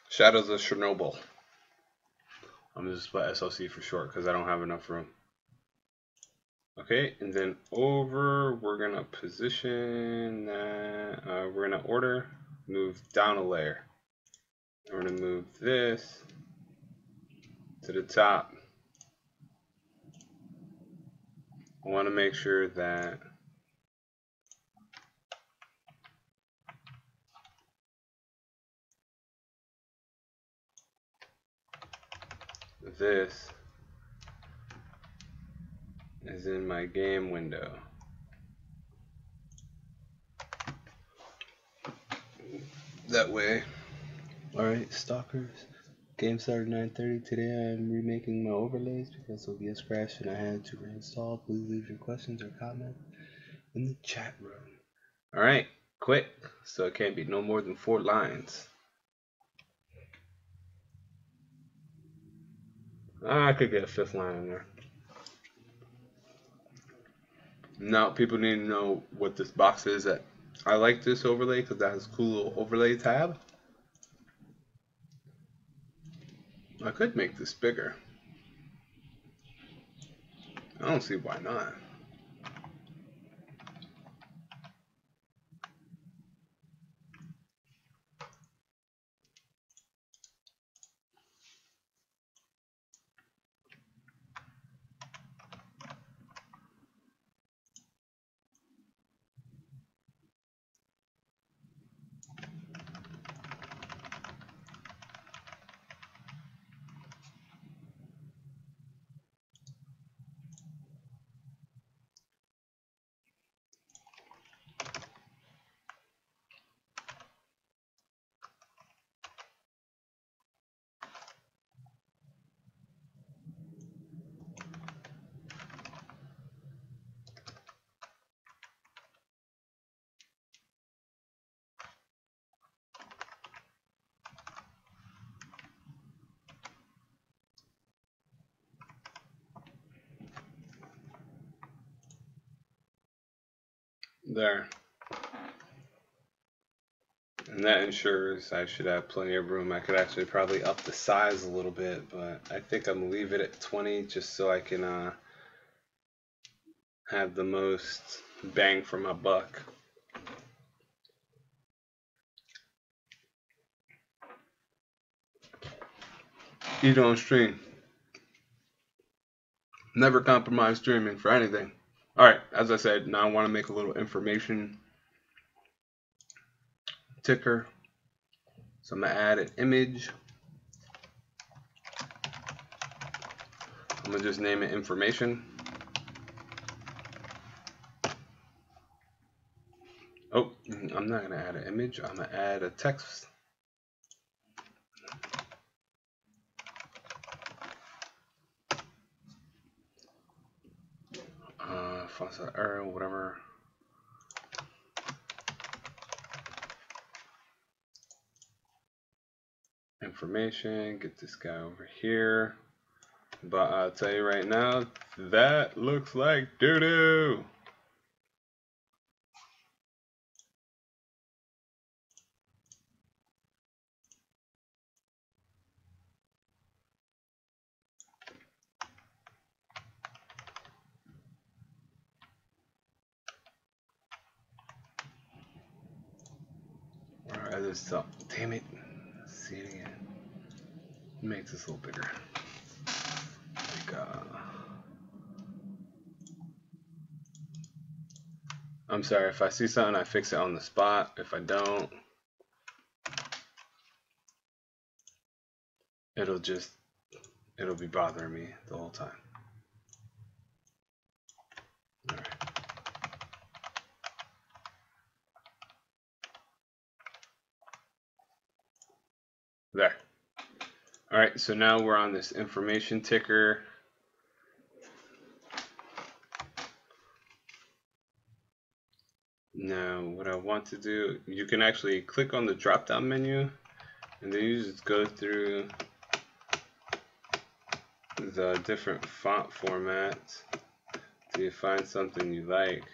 Speaker 1: Shadows of Chernobyl. I'm just put SLC for short because I don't have enough room. Okay, and then over, we're gonna position that, we're gonna order, move down a layer. We're gonna move this to the top. I wanna make sure that this is in my game window. That way. Alright, stalkers. Game started 9:30 today. I'm remaking my overlays because OBS crashed and I had to reinstall. Please leave your questions or comments in the chat room. Alright, quick. So it can't be no more than 4 lines. I could get a 5th line in there. Now people need to know what this box is. That I like this overlay because that has a cool little overlay tab. I could make this bigger. I don't see why not. There. And that ensures I should have plenty of room. I could actually probably up the size a little bit, but I think I'm gonna leave it at 20 just so I can have the most bang for my buck. Eat on stream. Never compromise streaming for anything. Alright, as I said, now I want to make a little information ticker. So I'm going to add an image. I'm going to just name it information. Oh, I'm not going to add an image. I'm going to add a text. Font size Arial, whatever. Information, get this guy over here. But I'll tell you right now, that looks like doo-doo. Alright, this up. Damn it. Let's see it again. Make this a little bigger. Like, I'm sorry, if I see something, I fix it on the spot. If I don't, it'll be bothering me the whole time. All right. There. All right, so now we're on this information ticker. Now, what I want to do, you can actually click on the drop-down menu, and then you just go through the different font formats till you find something you like.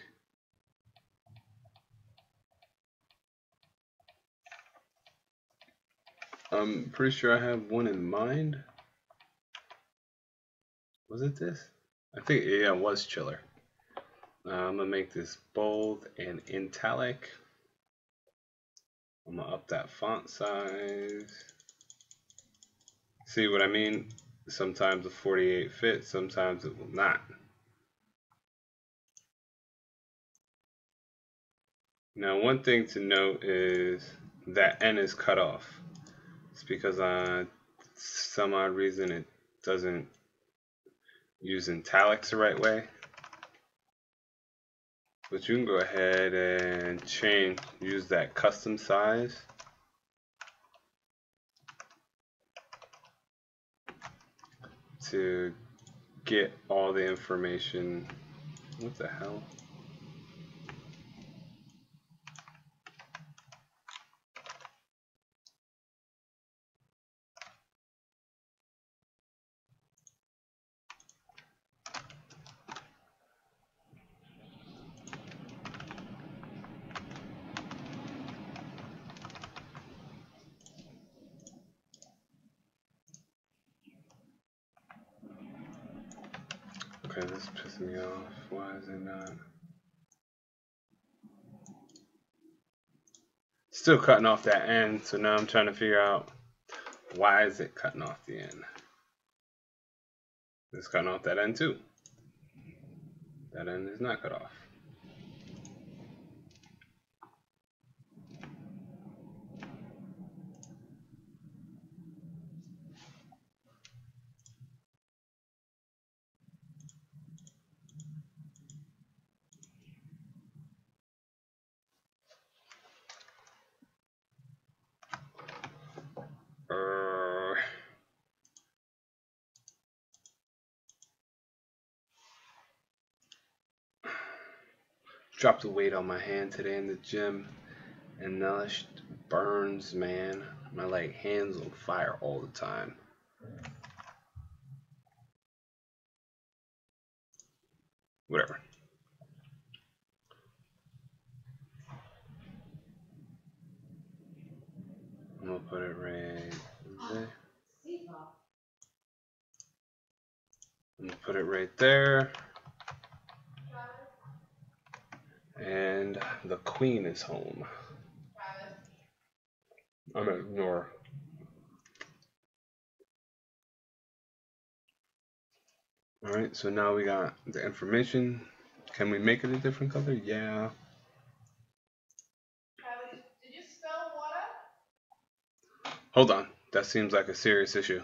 Speaker 1: I'm pretty sure I have one in mind. Was it this? I think, yeah, it was Chiller. I'm gonna make this bold and italic. I'm gonna up that font size. See what I mean? Sometimes the 48 fits, sometimes it will not. Now, one thing to note is that N is cut off. It's because some odd reason it doesn't use italics the right way. But you can go ahead and use that custom size. To get all the information. What the hell? Okay, this is pissing me off. Why is it not? Still cutting off that end, so now I'm trying to figure out why is it cutting off the end. It's cutting off that end too. That end is not cut off. Dropped the weight on my hand today in the gym, and now that burns, man. My like hands on fire all the time. Whatever. I'm gonna put it right there. I'm gonna put it right there. And the queen is home. I'm gonna ignore. . All right, so now we got the information. Can we make it a different color? Yeah.
Speaker 2: Did you spill water?
Speaker 1: Hold on. That seems like a serious issue.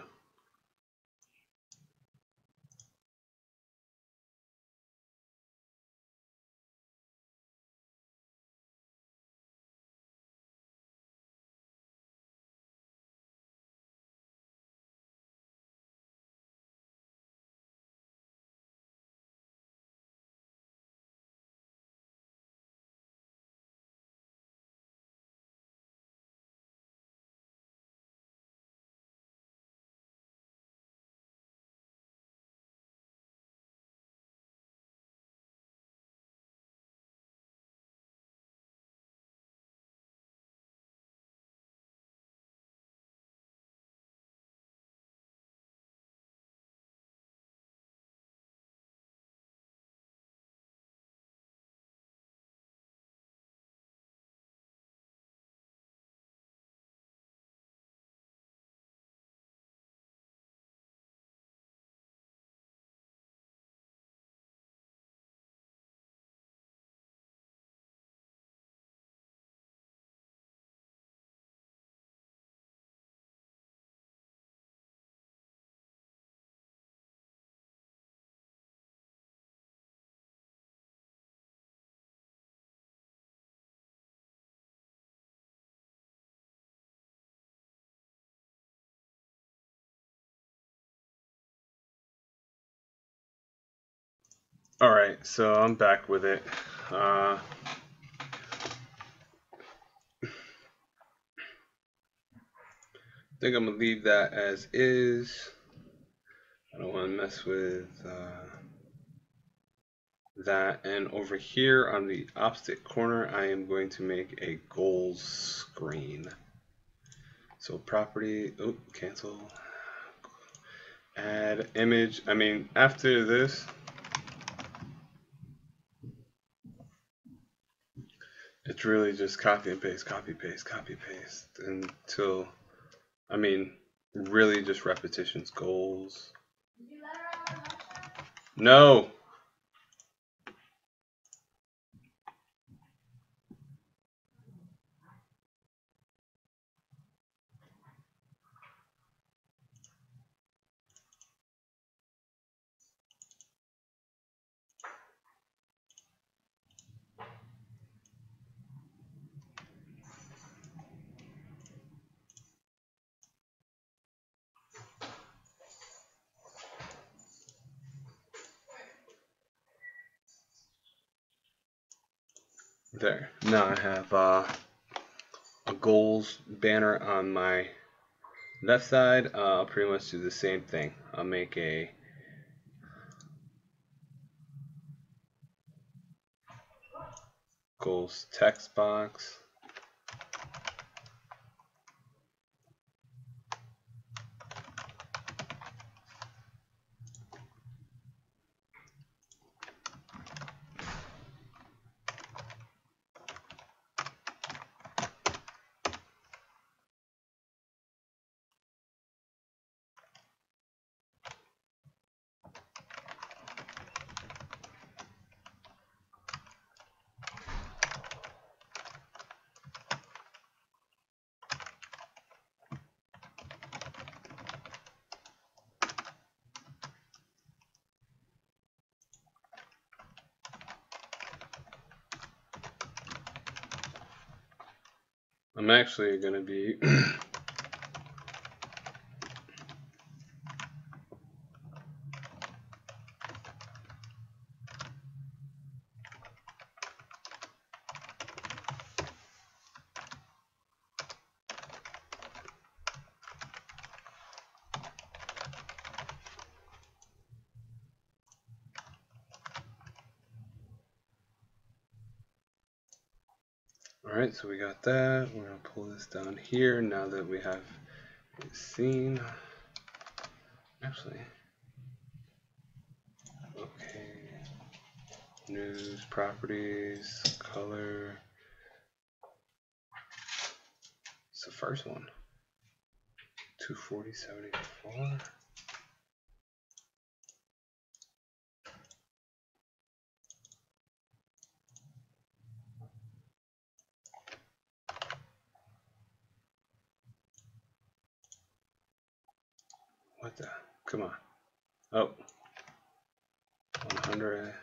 Speaker 1: All right, so I'm back with it. I think I'm gonna leave that as is. I don't want to mess with that. And over here on the opposite corner, I am going to make a goals screen. So property, oh, cancel, add image. I mean, after this, it's really just copy and paste, copy, paste, copy, paste until, I mean, really just repetitions, goals. No. There. Now I have a goals banner on my left side. I'll pretty much do the same thing. I'll make a goals text box. I'm actually going to be Alright, so we got that. We're going to pull this down here now that we have a scene. Actually, okay. News, properties, color. It's the first one. 240.74. What the? Come on. Oh. 100.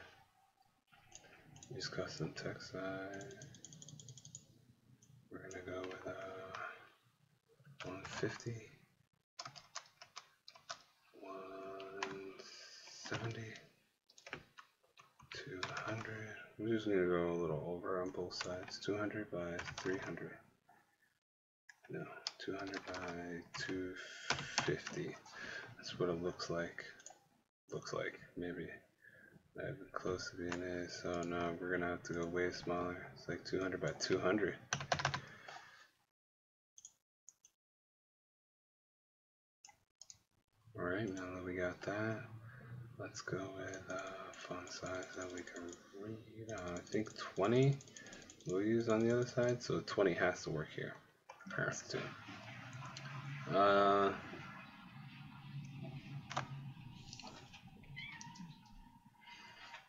Speaker 1: Use custom text size. We're gonna go with 150. 170. 200. We're just gonna go a little over on both sides. 200 by 300. No, 200 by 250. That's what it looks like. Maybe not even close to being it. So no, we're gonna have to go way smaller. It's like 200 by 200. All right, now that we got that, let's go with font size that we can read. I think 20 we'll use on the other side, so 20 has to work here. Has to.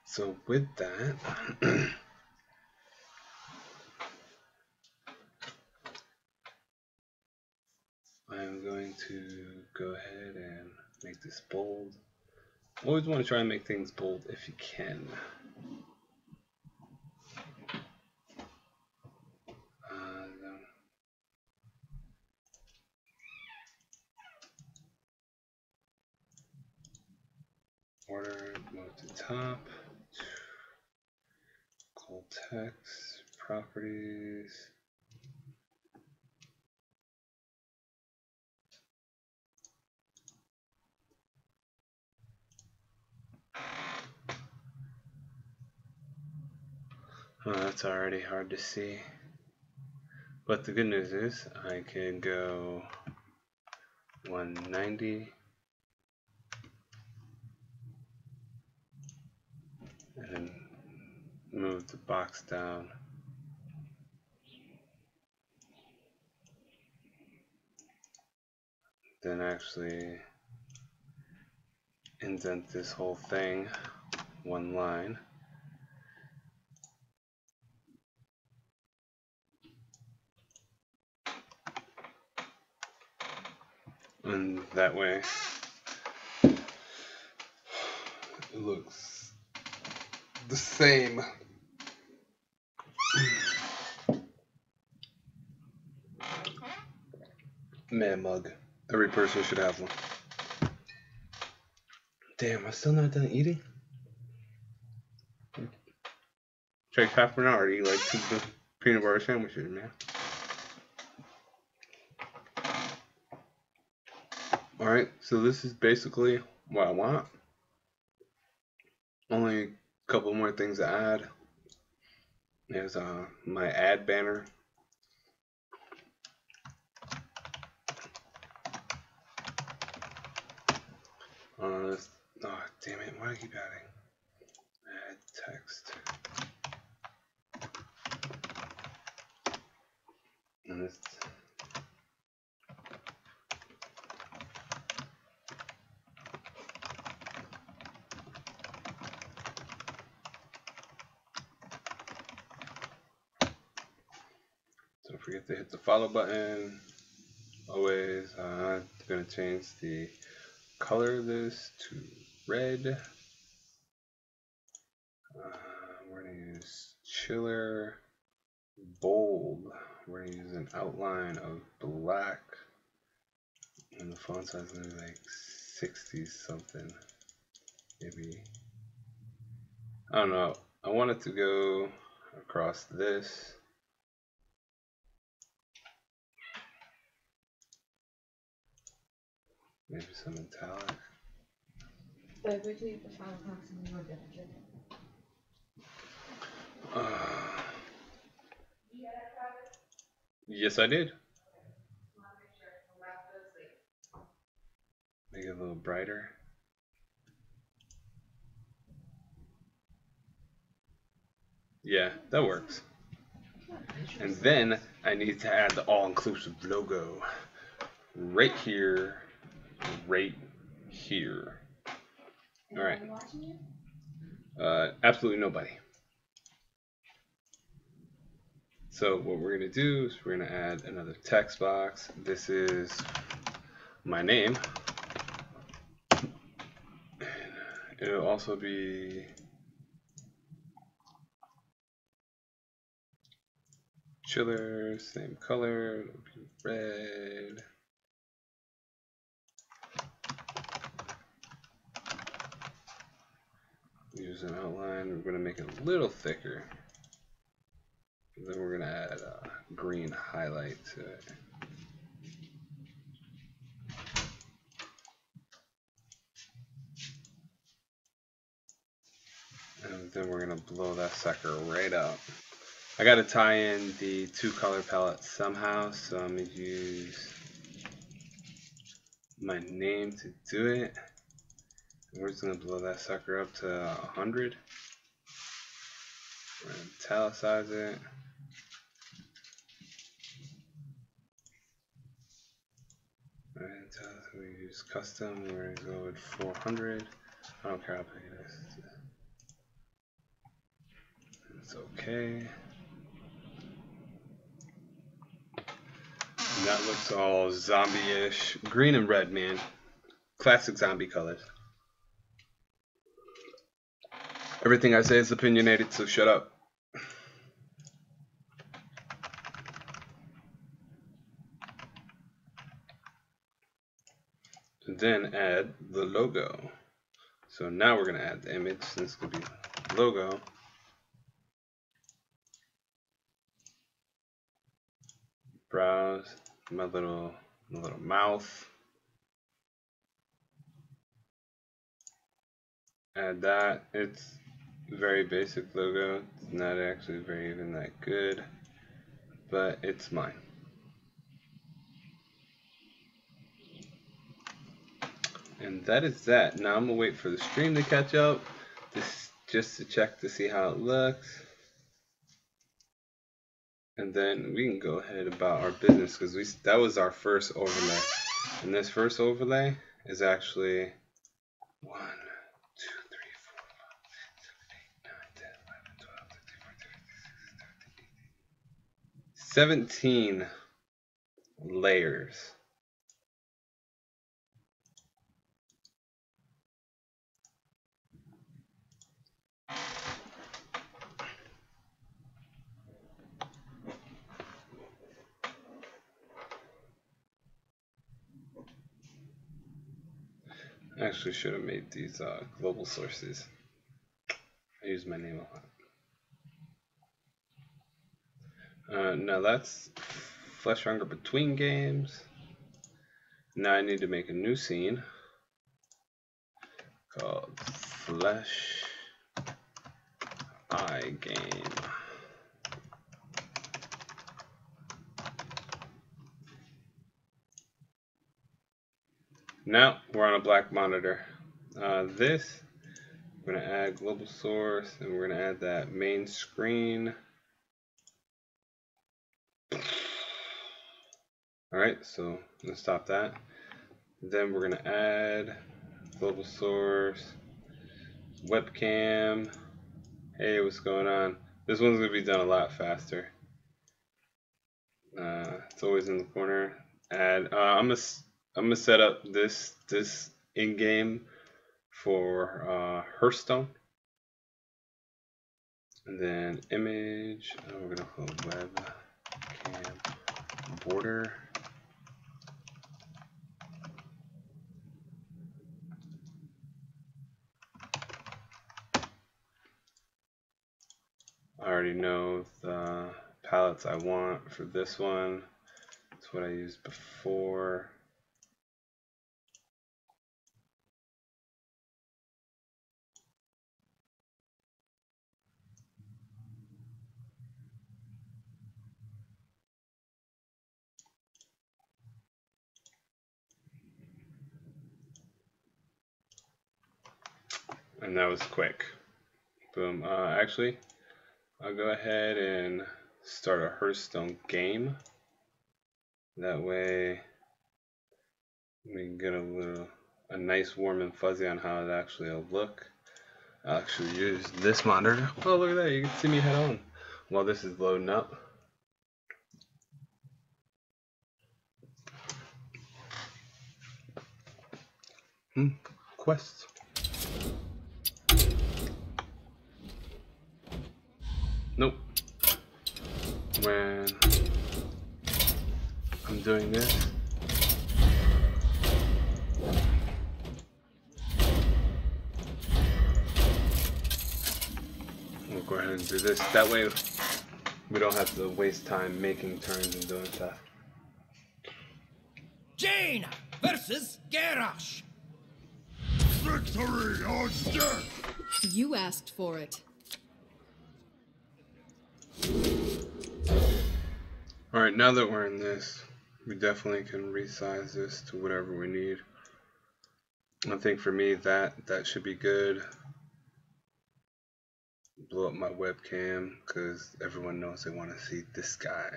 Speaker 1: So with that, I'm going to go ahead and make this bold. Always want to try and make things bold if you can. Order, move to top. Call text, properties. Oh, that's already hard to see. But the good news is I can go 190 and then move the box down. Then actually indent this whole thing one line. And that way it looks the same. Man mug. Every person should have one. Damn, I'm still not done eating? Take half an hour to eat like 2 peanut butter sandwiches, man. Alright, so this is basically what I want. Only a couple more things to add. There's my ad banner. Oh, damn it, why do I keep adding? Add text. And this. Don't forget to hit the follow button. Always, I'm going to change the color of this to red. We're going to use chiller bold. We're going to use an outline of black. And the font size is going to be like 60 something. Maybe. I don't know. I want it to go across this. Maybe some metallic. Yes, I did. Make it a little brighter. Yeah, that works. And then I need to add the all-inclusive logo right here, right here. All right. Absolutely nobody. So what we're gonna do is we're gonna add another text box. This is my name. It'll also be chiller, same color, it'll be red. Use an outline, we're going to make it a little thicker. And then we're going to add a green highlight to it. And then we're going to blow that sucker right up. I got to tie in the 2 color palettes somehow, so I'm going to use my name to do it. And we're just going to blow that sucker up to 100. We're going to italicize it. And we use custom, we're going to go with 400. I don't care how big it is. It's okay. And that looks all zombie-ish. Green and red, man. Classic zombie colors. Everything I say is opinionated, so shut up. And then add the logo. So now we're going to add the image. This could be logo. Browse. My little mouth. Add that. It's very basic logo. It's not actually very even that good, but it's mine. And that is that. Now I'm gonna wait for the stream to catch up, just to check to see how it looks, and then we can go ahead about our business, because that was our first overlay, and this first overlay is actually 1, 2, 3, 4, 5, 6, 7, 8, 9, 10, 11, 12, 13, 14, 15, 16, 17 layers. I actually should have made these global sources. I use my name a lot. Now that's Flesh Hunger Between Games. Now I need to make a new scene called Flesh Eye Game. Now we're on a black monitor. This, we're going to add global source, and we're going to add that main screen. Alright, so I'm going to stop that. Then we're going to add global source, webcam. Hey, what's going on? This one's going to be done a lot faster. It's always in the corner. Add. I'm gonna set up this in game for Hearthstone, and then image. We're gonna call webcam border. I already know the palettes I want for this one. That's what I used before. And that was quick. Boom. Actually, I'll go ahead and start a Hearthstone game. That way we can get a nice warm and fuzzy on how it actually will look. I'll actually use this monitor. Oh, look at that, you can see me head on while this is loading up. Quest. Nope. When I'm doing this, we'll go ahead and do this. That way we don't have to waste time making turns and doing stuff.
Speaker 3: Jaina versus Garrosh.
Speaker 4: Victory or death!
Speaker 5: You asked for it.
Speaker 1: Alright, now that we're in this, we definitely can resize this to whatever we need. I think for me that should be good. Blow up my webcam because everyone knows they want to see this guy.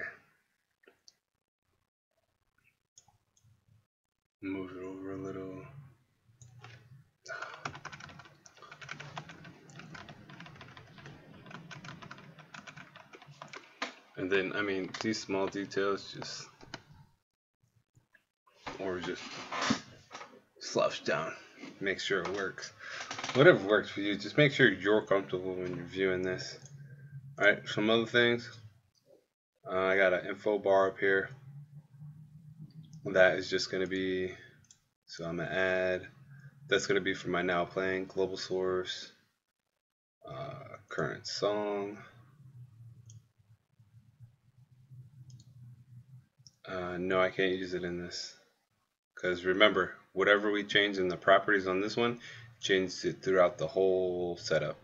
Speaker 1: Move it over a little. And then, I mean, these small details just slouch down. Make sure it works. Whatever works for you, just make sure you're comfortable when you're viewing this. Alright, some other things. I got an info bar up here. That is just going to be, so I'm going to add, that's going to be for my now playing, global source, current song. No, I can't use it in this. Because remember, whatever we change in the properties on this one, changed it throughout the whole setup.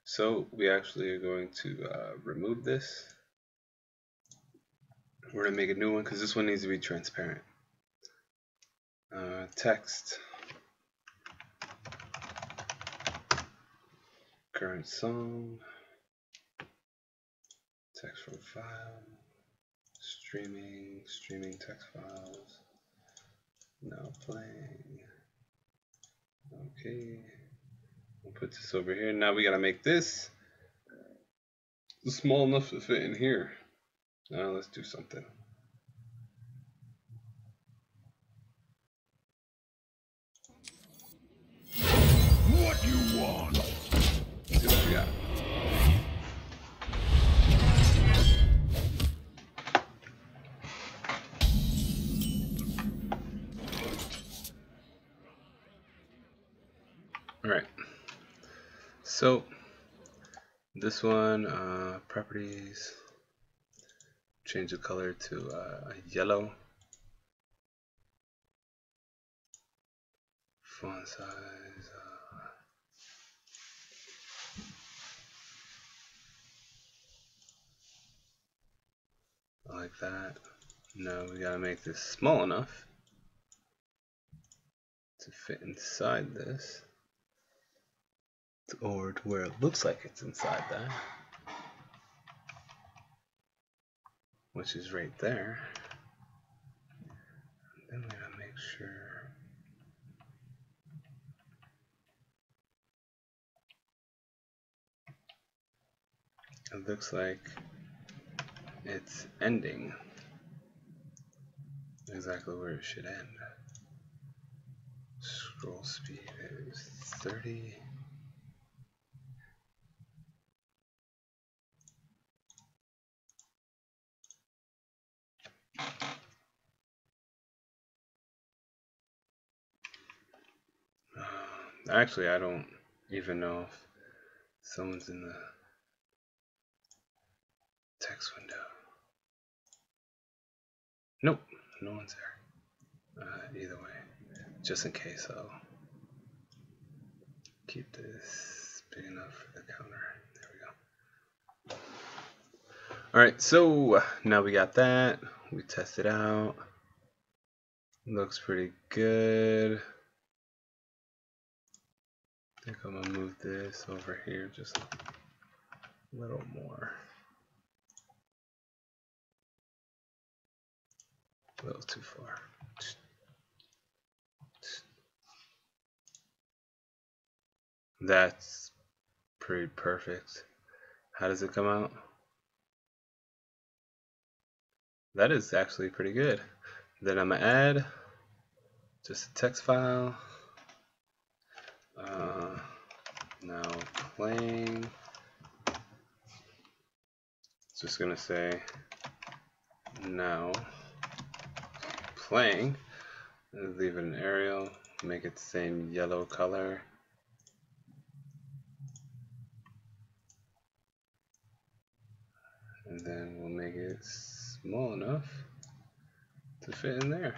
Speaker 1: So we actually are going to remove this. We're going to make a new one because this one needs to be transparent. Text. Current song. Text from file. Streaming text files. Now playing. Okay. We'll put this over here. Now we gotta make this small enough to fit in here. Now let's do something.
Speaker 4: What you want?
Speaker 1: Let's see what we got. Alright, so this one, properties, change the color to yellow, font size, like that. Now we gotta make this small enough to fit inside this, or to where it looks like it's inside that, which is right there. And then we gotta make sure it looks like it's ending exactly where it should end. Scroll speed is 30. Actually, I don't even know if someone's in the text window. Nope, no one's there. Either way, just in case, I'll keep this big enough for the counter. There we go. Alright, so now we got that. We test it out. Looks pretty good. I think I'm gonna move this over here just a little more. A little too far. That's pretty perfect. How does it come out? That is actually pretty good. Then I'm gonna add just a text file. Now playing. just gonna say now playing. Leave it an Arial, make it the same yellow color. And then we'll make it small enough to fit in there.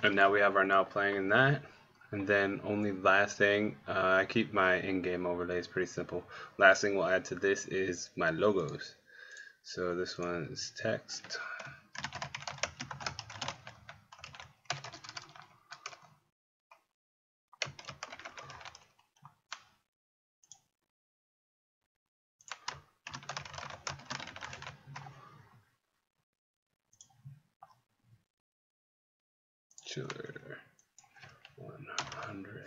Speaker 1: And now we have our now playing in that. And then only last thing, I keep my in-game overlays pretty simple. Last thing we'll add to this is my logos. So this one is text. Chiller 100.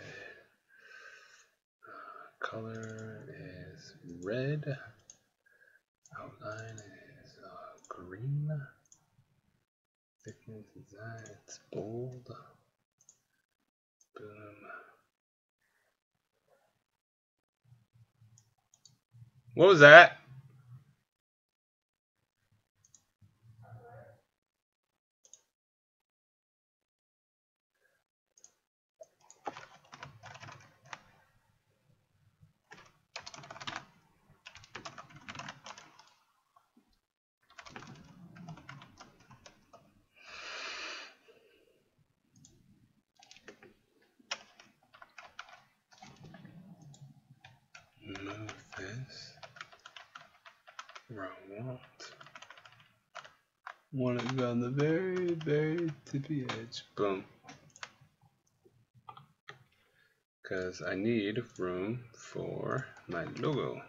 Speaker 1: Color is red. Outline is green. Thickness is that. It's bold. Boom. What was that? Move this where I want it to be on the very, very tippy edge. Boom. Because I need room for my logo.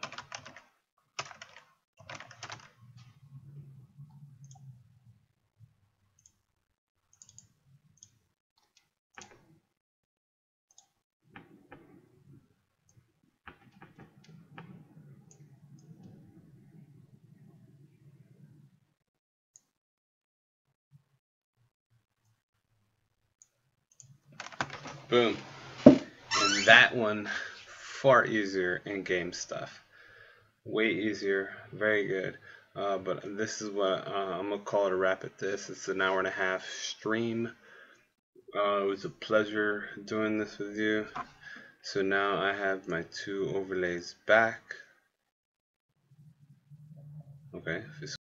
Speaker 1: Boom. And that one, far easier in game stuff. Way easier, very good. But this is what I'm gonna call it a wrap at this. It's an 1.5-hour stream. It was a pleasure doing this with you. So now I have my 2 overlays back. Okay,